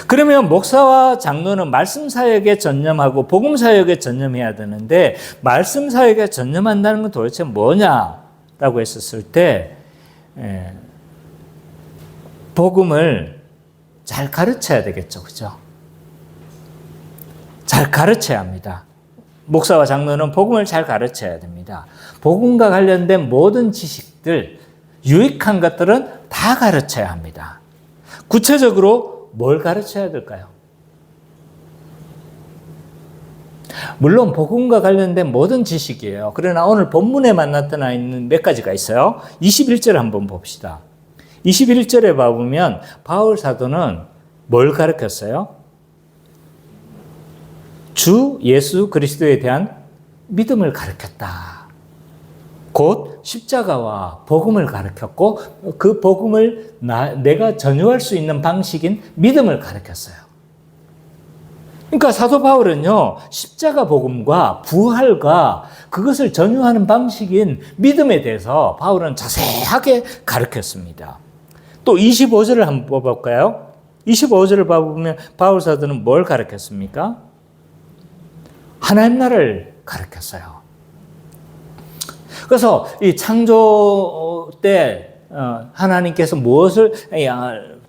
[SPEAKER 1] 그러면 목사와 장로는 말씀 사역에 전념하고 복음 사역에 전념해야 되는데 말씀 사역에 전념한다는 건 도대체 뭐냐라고 했었을 때 복음을 잘 가르쳐야 되겠죠. 그죠? 잘 가르쳐야 합니다. 목사와 장로는 복음을 잘 가르쳐야 됩니다. 복음과 관련된 모든 지식들, 유익한 것들은 다 가르쳐야 합니다. 구체적으로 뭘 가르쳐야 될까요? 물론 복음과 관련된 모든 지식이에요. 그러나 오늘 본문에만 나타나 있는 몇 가지가 있어요. 21절 한번 봅시다. 21절에 보면 바울 사도는 뭘 가르쳤어요? 주 예수 그리스도에 대한 믿음을 가르쳤다. 곧 십자가와 복음을 가르쳤고 그 복음을 내가 전유할 수 있는 방식인 믿음을 가르쳤어요. 그러니까 사도 바울은요, 십자가 복음과 부활과 그것을 전유하는 방식인 믿음에 대해서 바울은 자세하게 가르쳤습니다. 또 25절을 한번 볼까요? 25절을 보면 바울 사도는 뭘 가르쳤습니까? 하나님 나라를 가르쳤어요. 그래서 이 창조 때 하나님께서 무엇을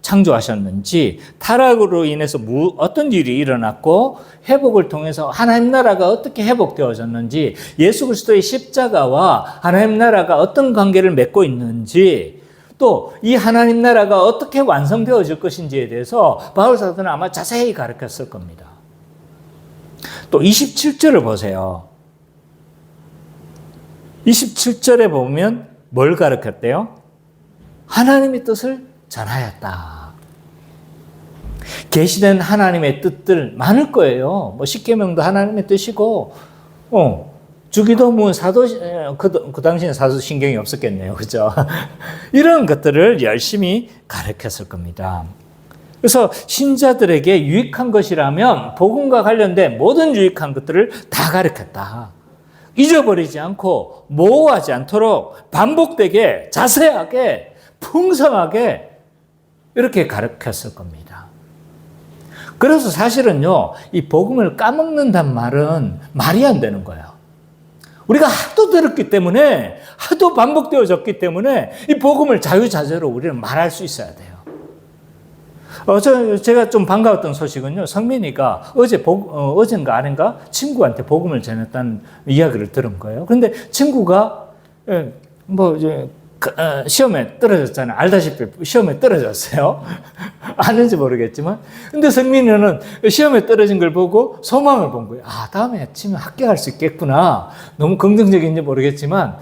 [SPEAKER 1] 창조하셨는지, 타락으로 인해서 어떤 일이 일어났고 회복을 통해서 하나님 나라가 어떻게 회복되어졌는지, 예수 그리스도의 십자가와 하나님 나라가 어떤 관계를 맺고 있는지, 또 이 하나님 나라가 어떻게 완성되어질 것인지에 대해서 바울 사도는 아마 자세히 가르쳤을 겁니다. 또 27절을 보세요. 27절에 보면 뭘 가르쳤대요? 하나님의 뜻을 전하였다. 계시된 하나님의 뜻들 많을 거예요. 뭐 십계명도 하나님의 뜻이고, 주기도문 그 당시에는 사도신경이 없었겠네요. 그죠? 이런 것들을 열심히 가르쳤을 겁니다. 그래서 신자들에게 유익한 것이라면 복음과 관련된 모든 유익한 것들을 다 가르쳤다. 잊어버리지 않고 모호하지 않도록 반복되게 자세하게 풍성하게 이렇게 가르쳤을 겁니다. 그래서 사실은요, 이 복음을 까먹는단 말은 말이 안 되는 거예요. 우리가 하도 들었기 때문에, 하도 반복되어졌기 때문에 이 복음을 자유자재로 우리는 말할 수 있어야 돼요. 제가 좀 반가웠던 소식은요, 성민이가 어젠가 아닌가 친구한테 복음을 전했다는 이야기를 들은 거예요. 그런데 친구가 시험에 떨어졌잖아요. 알다시피 시험에 떨어졌어요. 아는지 모르겠지만. 근데 성민이는 시험에 떨어진 걸 보고 소망을 본 거예요. 다음에 치면 합격할 수 있겠구나. 너무 긍정적인지 모르겠지만,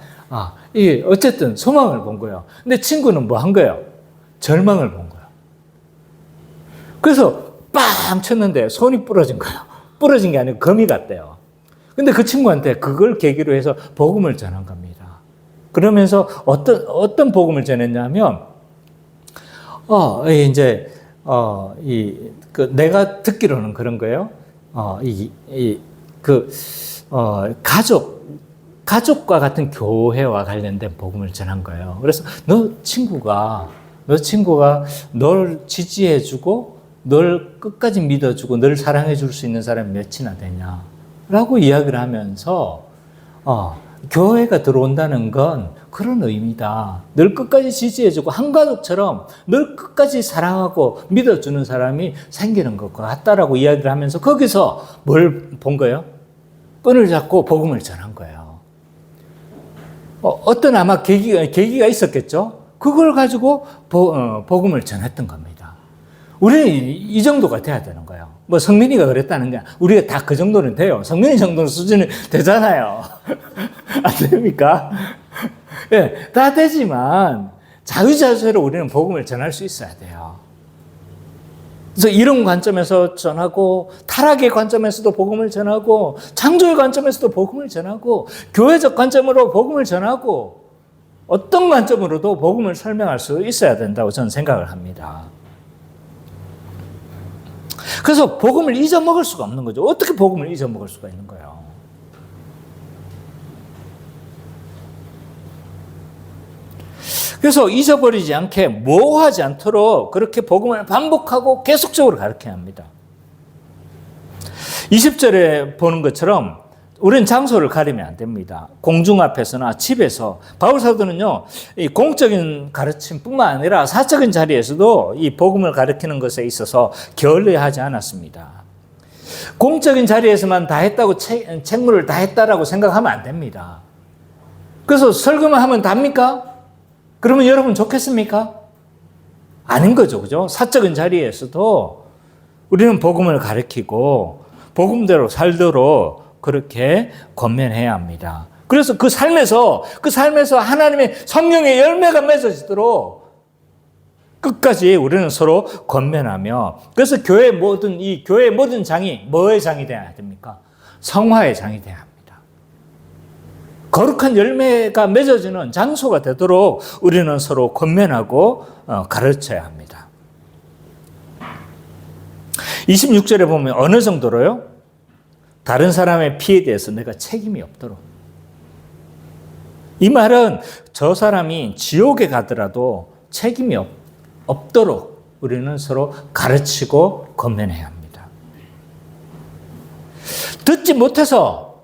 [SPEAKER 1] 어쨌든 소망을 본 거예요. 근데 친구는 뭐 한 거예요? 절망을 본 거예요. 그래서 빵 쳤는데 손이 부러진 거예요. 부러진 게 아니고 거미 같대요. 근데 그 친구한테 그걸 계기로 해서 복음을 전한 겁니다. 그러면서 어떤 복음을 전했냐면, 내가 듣기로는 그런 거예요. 가족과 같은 교회와 관련된 복음을 전한 거예요. 그래서 너 친구가 널 지지해주고, 널 끝까지 믿어주고, 널 사랑해줄 수 있는 사람이 몇이나 되냐? 라고 이야기를 하면서, 교회가 들어온다는 건 그런 의미다. 늘 끝까지 지지해주고 한 가족처럼 늘 끝까지 사랑하고 믿어주는 사람이 생기는 것 같다라고 이야기를 하면서 거기서 뭘 본 거예요? 끈을 잡고 복음을 전한 거예요. 어떤 아마 계기가 있었겠죠? 그걸 가지고 복음을 전했던 겁니다. 우리는 이 정도가 돼야 되는 거예요. 뭐 성민이가 그랬다는 게 우리가 다 그 정도는 돼요. 성민이 정도는 수준이 되잖아요. 안 됩니까? 예, 다 되지만 자유자재로 우리는 복음을 전할 수 있어야 돼요. 그래서 이런 관점에서 전하고 타락의 관점에서도 복음을 전하고 창조의 관점에서도 복음을 전하고 교회적 관점으로 복음을 전하고 어떤 관점으로도 복음을 설명할 수 있어야 된다고 저는 생각을 합니다. 그래서 복음을 잊어먹을 수가 없는 거죠. 어떻게 복음을 잊어먹을 수가 있는 거예요? 그래서 잊어버리지 않게 모호하지 않도록 그렇게 복음을 반복하고 계속적으로 가르쳐야 합니다. 20절에 보는 것처럼 우리는 장소를 가리면 안 됩니다. 공중 앞에서나 집에서 바울 사도는요, 이 공적인 가르침뿐만 아니라 사적인 자리에서도 이 복음을 가르치는 것에 있어서 게을리하지 않았습니다. 공적인 자리에서만 다 했다고 책무를 다 했다라고 생각하면 안 됩니다. 그래서 설교만 하면 답니까? 그러면 여러분 좋겠습니까? 아닌 거죠, 그죠? 사적인 자리에서도 우리는 복음을 가르치고 복음대로 살도록 그렇게 권면해야 합니다. 그래서 그 삶에서 하나님의 성령의 열매가 맺어지도록 끝까지 우리는 서로 권면하며, 그래서 교회의 모든 장이 뭐의 장이 되어야 됩니까? 성화의 장이 되어야 합니다. 거룩한 열매가 맺어지는 장소가 되도록 우리는 서로 권면하고 가르쳐야 합니다. 26절에 보면 어느 정도로요? 다른 사람의 피에 대해서 내가 책임이 없도록. 이 말은 저 사람이 지옥에 가더라도 책임이 없도록 우리는 서로 가르치고 권면해야 합니다. 듣지 못해서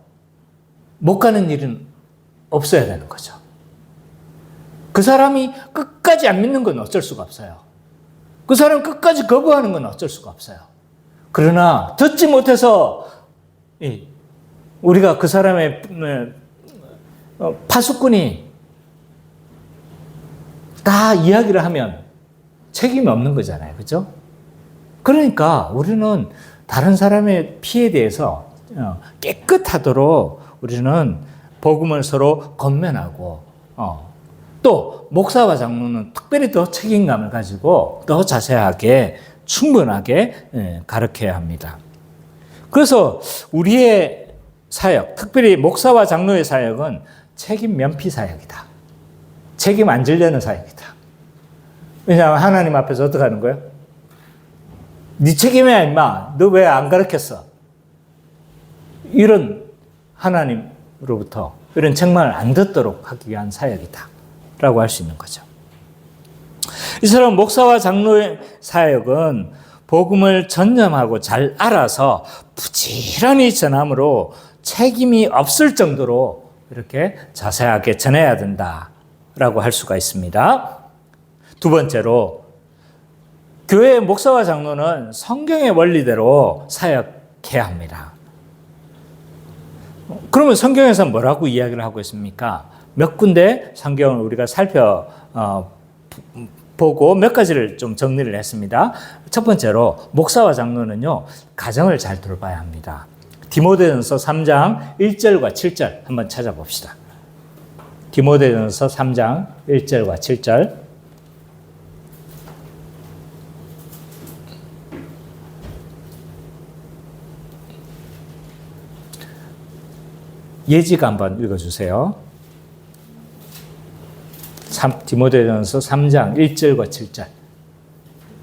[SPEAKER 1] 못 가는 일은 없어야 되는 거죠. 그 사람이 끝까지 안 믿는 건 어쩔 수가 없어요. 그 사람 끝까지 거부하는 건 어쩔 수가 없어요. 그러나 듣지 못해서 우리가 그 사람의 파수꾼이 다 이야기를 하면 책임이 없는 거잖아요. 그렇죠? 그러니까 우리는 다른 사람의 피에 대해서 깨끗하도록 우리는 복음을 서로 권면하고 또 목사와 장로는 특별히 더 책임감을 가지고 더 자세하게 충분하게 가르쳐야 합니다. 그래서 우리의 사역, 특별히 목사와 장로의 사역은 책임 면피 사역이다. 책임 안 지려는 사역이다. 왜냐하면 하나님 앞에서 어떻게 하는 거예요? 네 책임이야 임마. 너 왜 안 가르쳤어? 이런 하나님으로부터 이런 책망을 안 듣도록 하기 위한 사역이다 라고 할 수 있는 거죠. 이처럼 목사와 장로의 사역은 복음을 전념하고 잘 알아서 부지런히 전함으로 책임이 없을 정도로 이렇게 자세하게 전해야 된다라고 할 수가 있습니다. 두 번째로, 교회의 목사와 장로는 성경의 원리대로 사역해야 합니다. 그러면 성경에서 뭐라고 이야기를 하고 있습니까? 몇 군데 성경을 우리가 보고 몇 가지를 좀 정리를 했습니다. 첫 번째로 목사와 장로는요, 가정을 잘 돌봐야 합니다. 디모데전서 3장 1절과 7절 한번 찾아봅시다. 디모데전서 3장 1절과 7절. 예지가 한번 읽어주세요. 디모데전서 3장 1절과 7절.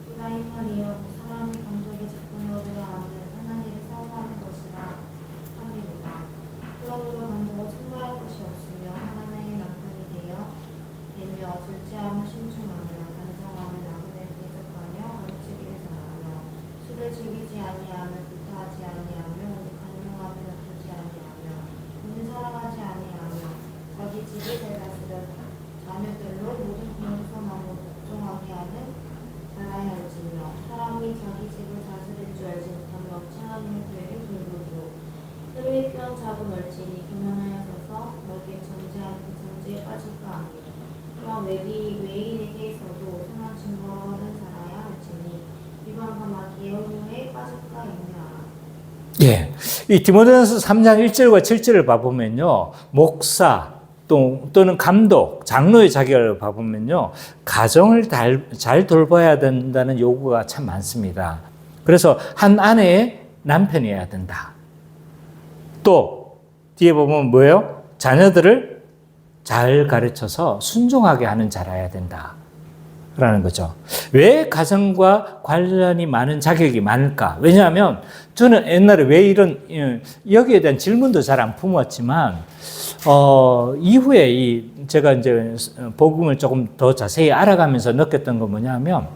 [SPEAKER 3] 부다인 말이여 사람이 감독에 작품을 얻으려 하는 하나님을 사모하는 것이라 함이로다. 그러므로 감독은 충고할 것이 없으며 하나님의 남편이 되며 절제하며 신중하며 단정하며 나그네를 대적하며 가르치기를 잘하며 술을 즐기지 아니하며 불타하지 아니하며 오직 간용하며 나쁘지 아니하며 돈을 사랑하지 아니하며 자식을 다스려라. 자녀들로 모든 공손하고 복종하게 하는 자라야 할지며 사람이 자기 집을 다스릴 줄 알지 못하며 하나님의 계획을 돌보고 뜰에 끼운 작은 얼씬이 교만하여 서서 너에게 정죄하는 그 정죄에 빠질까 하니 또한 외인에게 있어도 선한 증거는 살아야 할지니 비방과 마귀의 음료에 빠질까 염려하라.
[SPEAKER 1] 예. 이 디모데전서 3장 1절과 7절을 봐보면요. 목사 또는 감독, 장로의 자격을 봐보면요. 가정을 잘 돌봐야 된다는 요구가 참 많습니다. 그래서 한 아내의 남편이어야 된다. 또 뒤에 보면 뭐예요? 자녀들을 잘 가르쳐서 순종하게 하는 자라야 된다. 라는 거죠. 왜 가정과 관련이 많은 자격이 많을까? 왜냐하면 저는 옛날에 왜 이런 여기에 대한 질문도 잘 안 품었지만 이후에 제가 이제 복음을 조금 더 자세히 알아가면서 느꼈던 건 뭐냐면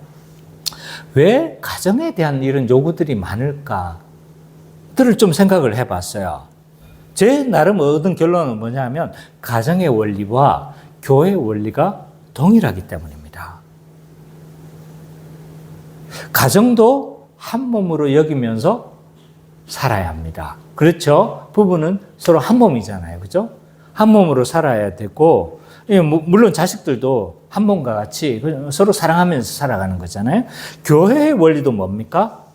[SPEAKER 1] 왜 가정에 대한 이런 요구들이 많을까들을 좀 생각을 해봤어요. 제 나름 얻은 결론은 뭐냐면 가정의 원리와 교회의 원리가 동일하기 때문입니다. 가정도 한 몸으로 여기면서 살아야 합니다. 그렇죠? 부부는 서로 한 몸이잖아요. 그죠? 한 몸으로 살아야 되고, 물론 자식들도 한 몸과 같이 서로 사랑하면서 살아가는 거잖아요. 교회의 원리도 뭡니까?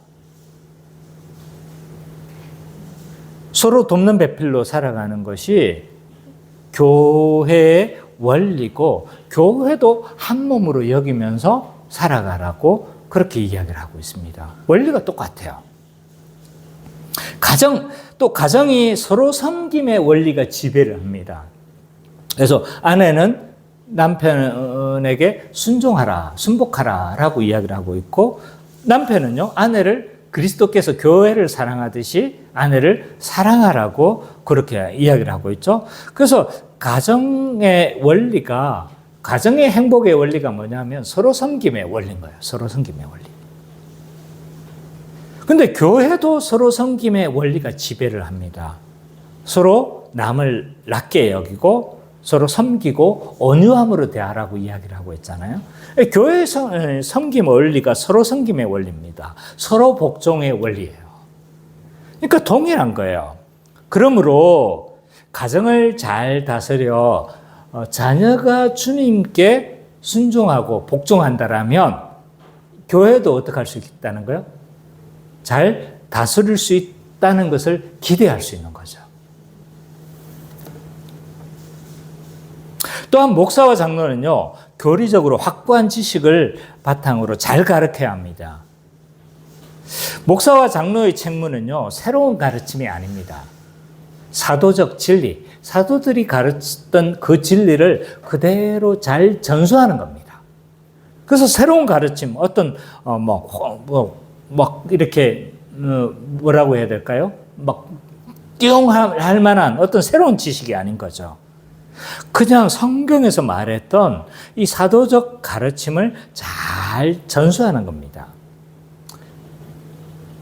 [SPEAKER 1] 서로 돕는 배필로 살아가는 것이 교회의 원리고, 교회도 한 몸으로 여기면서 살아가라고 그렇게 이야기를 하고 있습니다. 원리가 똑같아요. 가정이 서로 섬김의 원리가 지배를 합니다. 그래서 아내는 남편에게 순종하라, 순복하라 라고 이야기를 하고 있고, 남편은요, 아내를 그리스도께서 교회를 사랑하듯이 아내를 사랑하라고 그렇게 이야기를 하고 있죠. 그래서 가정의 원리가, 가정의 행복의 원리가 뭐냐면 서로 섬김의 원리인 거예요. 서로 섬김의 원리. 근데 교회도 서로 섬김의 원리가 지배를 합니다. 서로 남을 낮게 여기고 서로 섬기고 온유함으로 대하라고 이야기를 하고 있잖아요. 교회의 섬김 원리가 서로 섬김의 원리입니다. 서로 복종의 원리예요. 그러니까 동일한 거예요. 그러므로 가정을 잘 다스려 자녀가 주님께 순종하고 복종한다라면 교회도 어떻게 할 수 있다는 거예요? 잘 다스릴 수 있다는 것을 기대할 수 있는 거죠. 또한 목사와 장로는요, 교리적으로 확고한 지식을 바탕으로 잘 가르쳐야 합니다. 목사와 장로의 책무는요, 새로운 가르침이 아닙니다. 사도적 진리, 사도들이 가르쳤던 그 진리를 그대로 잘 전수하는 겁니다. 그래서 새로운 가르침, 어떤 막 이렇게 뭐라고 해야 될까요? 막 띵할 만한 어떤 새로운 지식이 아닌 거죠. 그냥 성경에서 말했던 이 사도적 가르침을 잘 전수하는 겁니다.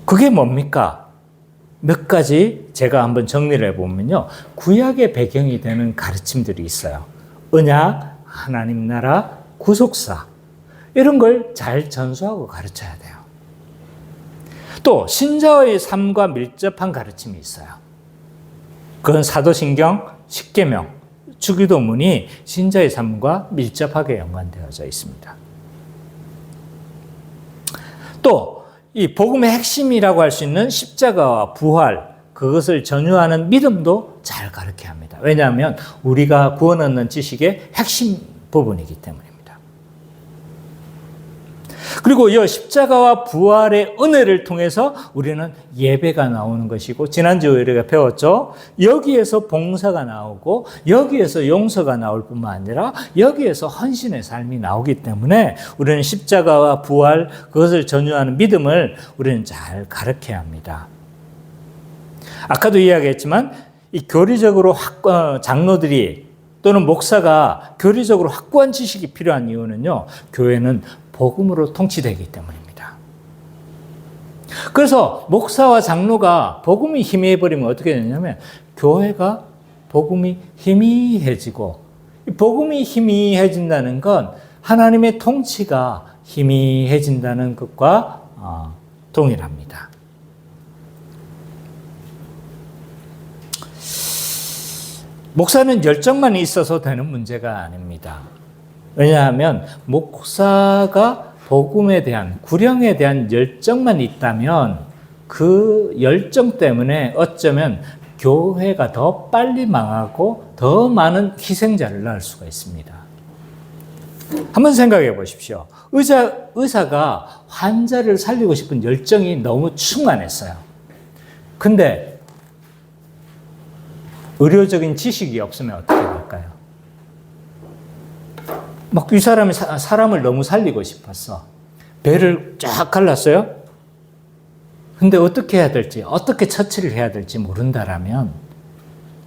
[SPEAKER 1] 그게 뭡니까? 몇 가지 제가 한번 정리를 해보면요. 구약의 배경이 되는 가르침들이 있어요. 언약, 하나님 나라, 구속사 이런 걸 잘 전수하고 가르쳐야 돼요. 또 신자의 삶과 밀접한 가르침이 있어요. 그건 사도신경, 십계명, 주기도문이 신자의 삶과 밀접하게 연관되어져 있습니다. 또 이 복음의 핵심이라고 할 수 있는 십자가와 부활, 그것을 전유하는 믿음도 잘 가르쳐야 합니다. 왜냐하면 우리가 구원 얻는 지식의 핵심 부분이기 때문입니다. 그리고 이 십자가와 부활의 은혜를 통해서 우리는 예배가 나오는 것이고, 지난주에 우리가 배웠죠. 여기에서 봉사가 나오고 여기에서 용서가 나올 뿐만 아니라 여기에서 헌신의 삶이 나오기 때문에 우리는 십자가와 부활, 그것을 전유하는 믿음을 우리는 잘 가르쳐야 합니다. 아까도 이야기했지만 이 교리적으로 장로들이 또는 목사가 교리적으로 확고한 지식이 필요한 이유는요, 교회는 복음으로 통치되기 때문입니다. 그래서 목사와 장로가 복음이 희미해버리면 어떻게 되냐면 교회가 복음이 희미해지고 복음이 희미해진다는 건 하나님의 통치가 희미해진다는 것과 동일합니다. 목사는 열정만 있어서 되는 문제가 아닙니다. 왜냐하면 목사가 복음에 대한, 구령에 대한 열정만 있다면 그 열정 때문에 어쩌면 교회가 더 빨리 망하고 더 많은 희생자를 낳을 수가 있습니다. 한번 생각해 보십시오. 의사가 환자를 살리고 싶은 열정이 너무 충만했어요. 근데 의료적인 지식이 없으면 어떻게 될까요? 막 이 사람이 사람을 너무 살리고 싶었어. 배를 쫙 갈랐어요. 근데 어떻게 해야 될지, 어떻게 처치를 해야 될지 모른다라면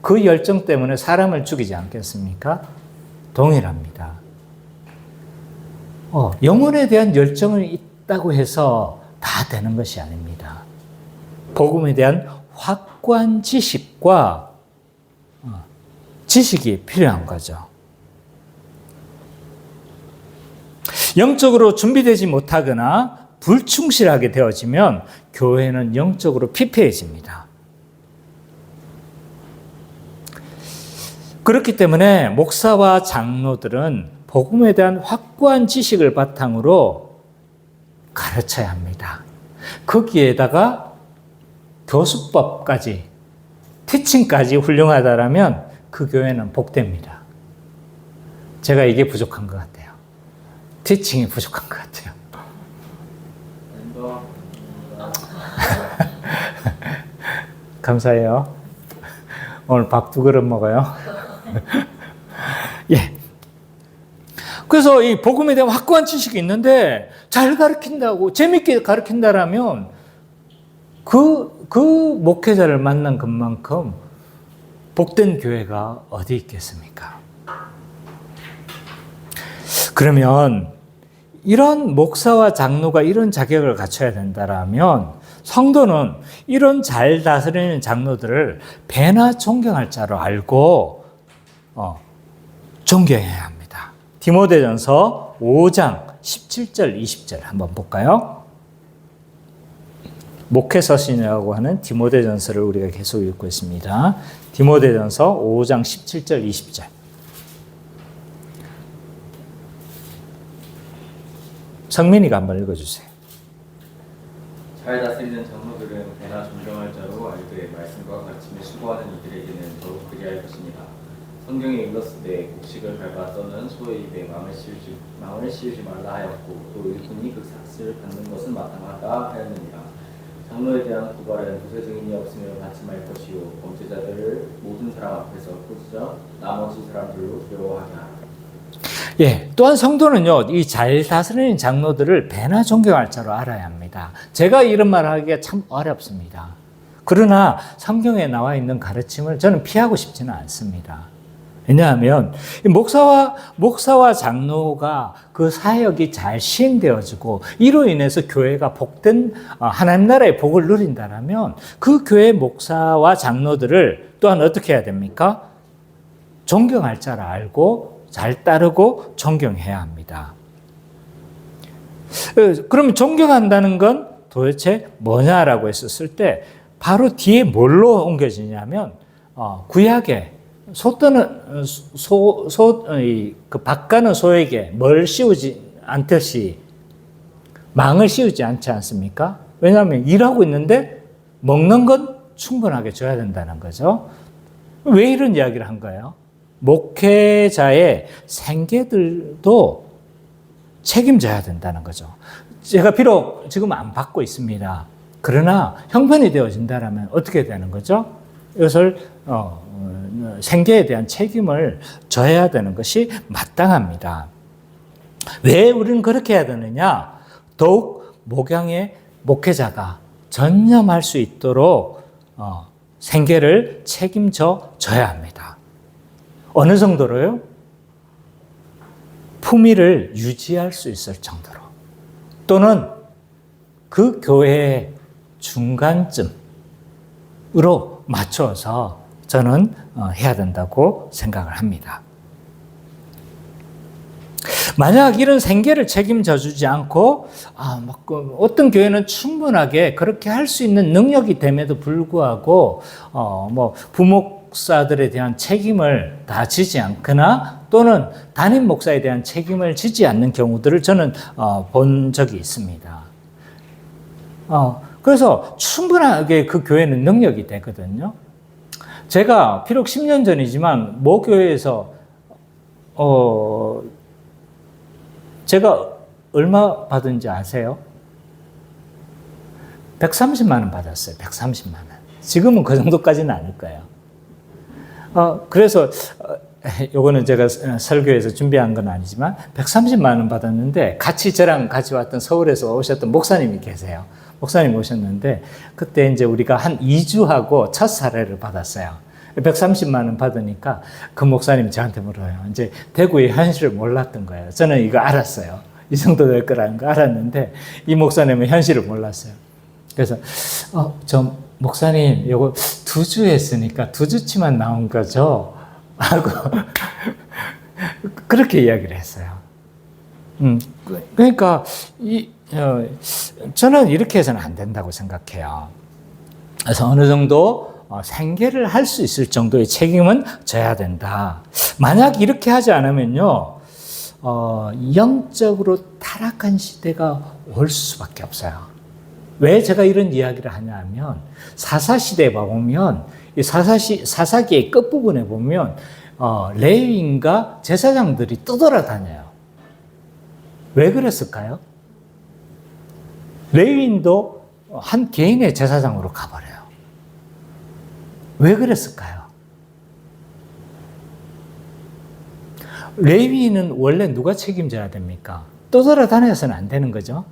[SPEAKER 1] 그 열정 때문에 사람을 죽이지 않겠습니까? 동일합니다. 영혼에 대한 열정이 있다고 해서 다 되는 것이 아닙니다. 복음에 대한 확고한 지식과 지식이 필요한 거죠. 영적으로 준비되지 못하거나 불충실하게 되어지면 교회는 영적으로 피폐해집니다. 그렇기 때문에 목사와 장로들은 복음에 대한 확고한 지식을 바탕으로 가르쳐야 합니다. 거기에다가 교수법까지, 티칭까지 훌륭하다라면 그 교회는 복됩니다. 제가 이게 부족한 것 같아요. 티칭이 부족한 것 같아요. 감사해요. 오늘 밥 2그릇 먹어요. 예. 그래서 이 복음에 대한 확고한 지식이 있는데 잘 가르친다고, 재밌게 가르친다라면 그 목회자를 만난 것만큼 복된 교회가 어디 있겠습니까? 그러면 이런 목사와 장로가 이런 자격을 갖춰야 된다라면 성도는 이런 잘 다스리는 장로들을 배나 존경할 자로 알고 존경해야 합니다. 디모데전서 5장 17절 20절 한번 볼까요? 목회서신이라고 하는 디모데전서를 우리가 계속 읽고 있습니다. 디모데전서 5장 17절 20절. 성민이가 한번 읽어주세요.
[SPEAKER 2] 잘 다스리는 장로들은 배나 존경할 자로 알되 말씀과 가르침에 수고하는 이들에게는 더욱 그리할 것입니다. 성경에 일렀으되 곡식을 밟아 떠는 소의 입에 망을 씌우지 말라 하였고 또 일꾼이 그 삭슬을 받는 것은 마땅하다 하였느니라. 장로에 대한 고발은 도세 증인이 없으면 받지 말 것이요 범죄자들을 모든 사람 앞에서 꾸짖어 나머지 사람들로 두려워하게 하라.
[SPEAKER 1] 예, 또한 성도는요, 이 잘 다스리는 장로들을 배나 존경할 자로 알아야 합니다. 제가 이런 말을 하기가 참 어렵습니다. 그러나 성경에 나와 있는 가르침을 저는 피하고 싶지는 않습니다. 왜냐하면 목사와 장로가 그 사역이 잘 시행되어지고 이로 인해서 교회가 복된 하나님 나라의 복을 누린다면 그 교회 목사와 장로들을 또한 어떻게 해야 됩니까? 존경할 자를 알고 잘 따르고 존경해야 합니다. 그러면 존경한다는 건 도대체 뭐냐라고 했었을 때 바로 뒤에 뭘로 옮겨지냐면 구약에 그 밭가는 소에게 뭘 씌우지 않듯이 망을 씌우지 않지 않습니까? 왜냐하면 일하고 있는데 먹는 건 충분하게 줘야 된다는 거죠. 왜 이런 이야기를 한 거예요? 목회자의 생계들도 책임져야 된다는 거죠. 제가 비록 지금 안 받고 있습니다. 그러나 형편이 되어진다면 어떻게 되는 거죠? 이것을 생계에 대한 책임을 져야 되는 것이 마땅합니다. 왜 우리는 그렇게 해야 되느냐? 더욱 목양의 목회자가 전념할 수 있도록 생계를 책임져 줘야 합니다. 어느 정도로요? 품위를 유지할 수 있을 정도로, 또는 그 교회의 중간쯤으로 맞춰서 저는 해야 된다고 생각을 합니다. 만약 이런 생계를 책임져 주지 않고 어떤 교회는 충분하게 그렇게 할 수 있는 능력이 됨에도 불구하고 부목사들에 대한 책임을 다 지지 않거나 또는 담임 목사에 대한 책임을 지지 않는 경우들을 저는 본 적이 있습니다. 그래서 충분하게 그 교회는 능력이 되거든요. 제가 비록 10년 전이지만 모 교회에서 제가 얼마 받은지 아세요? 130만 원 받았어요. 130만 원. 지금은 그 정도까지는 아닐 거예요. 그래서 요거는 제가 설교에서 준비한 건 아니지만 130만 원 받았는데 저랑 같이 왔던 서울에서 오셨던 목사님이 계세요. 목사님 오셨는데 그때 이제 우리가 한 2주하고 첫 사례를 받았어요. 130만 원 받으니까 그 목사님이 저한테 물어요. 이제 대구의 현실을 몰랐던 거예요. 저는 이거 알았어요. 이 정도 될 거라는 거 알았는데 이 목사님은 현실을 몰랐어요. 그래서 저 목사님 이거 2주 했으니까 2주치만 나온 거죠? 하고 그렇게 이야기를 했어요. 그러니까 저는 이렇게 해서는 안 된다고 생각해요. 그래서 어느 정도 생계를 할 수 있을 정도의 책임은 져야 된다. 만약 이렇게 하지 않으면요, 영적으로 타락한 시대가 올 수밖에 없어요. 왜 제가 이런 이야기를 하냐면 사사시대에 보면 이 사사기의 끝부분에 보면 레위인과 제사장들이 떠돌아다녀요. 왜 그랬을까요? 레위인도 한 개인의 제사장으로 가버려요. 왜 그랬을까요? 레위인은 원래 누가 책임져야 됩니까? 떠돌아다녀서는 안 되는 거죠.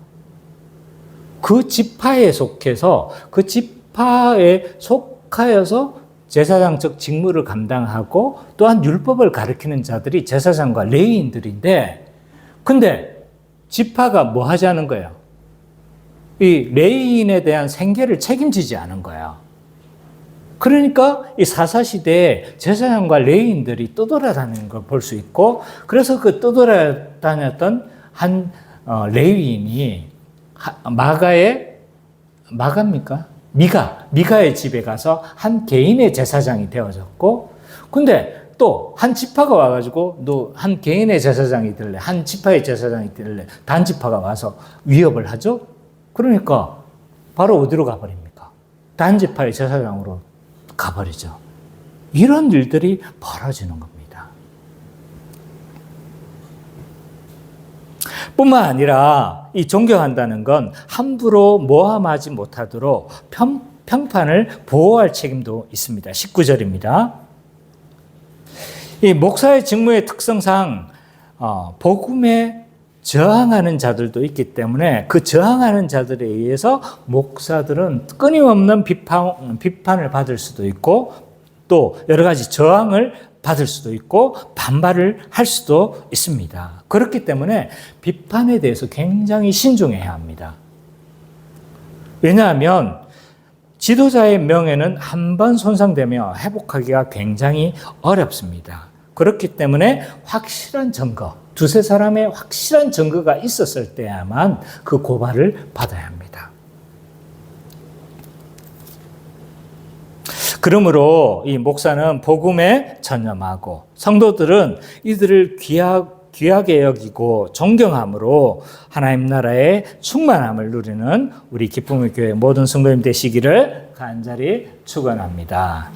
[SPEAKER 1] 그 지파에 속해서 그 지파에 속하여서 제사장적 직무를 감당하고 또한 율법을 가르치는 자들이 제사장과 레위인들인데, 근데 지파가 뭐 하자는 거예요? 이 레위인에 대한 생계를 책임지지 않은 거예요. 그러니까 이 사사시대에 제사장과 레위인들이 떠돌아다니는 걸 볼 수 있고, 그래서 그 떠돌아다녔던 한 레위인이 미가의 집에 가서 한 개인의 제사장이 되어졌고, 근데 또 한 지파가 와가지고 너 한 개인의 제사장이 될래, 한 지파의 제사장이 될래, 단 지파가 와서 위협을 하죠. 그러니까 바로 어디로 가버립니까? 단 지파의 제사장으로 가버리죠. 이런 일들이 벌어지는 겁니다. 뿐만 아니라 이 존경한다는 건 함부로 모함하지 못하도록 평판을 보호할 책임도 있습니다. 19절입니다. 이 목사의 직무의 특성상 복음에 저항하는 자들도 있기 때문에 그 저항하는 자들에 의해서 목사들은 끊임없는 비판을 받을 수도 있고 또 여러 가지 저항을 받을 수도 있고 반발을 할 수도 있습니다. 그렇기 때문에 비판에 대해서 굉장히 신중해야 합니다. 왜냐하면 지도자의 명예는 한 번 손상되며 회복하기가 굉장히 어렵습니다. 그렇기 때문에 확실한 증거, 두세 사람의 확실한 증거가 있었을 때야만 그 고발을 받아야 합니다. 그러므로 이 목사는 복음에 전념하고 성도들은 이들을 귀하게 여기고 존경함으로 하나님 나라의 충만함을 누리는 우리 기쁨의 교회 모든 성도님 되시기를 간절히 축원합니다.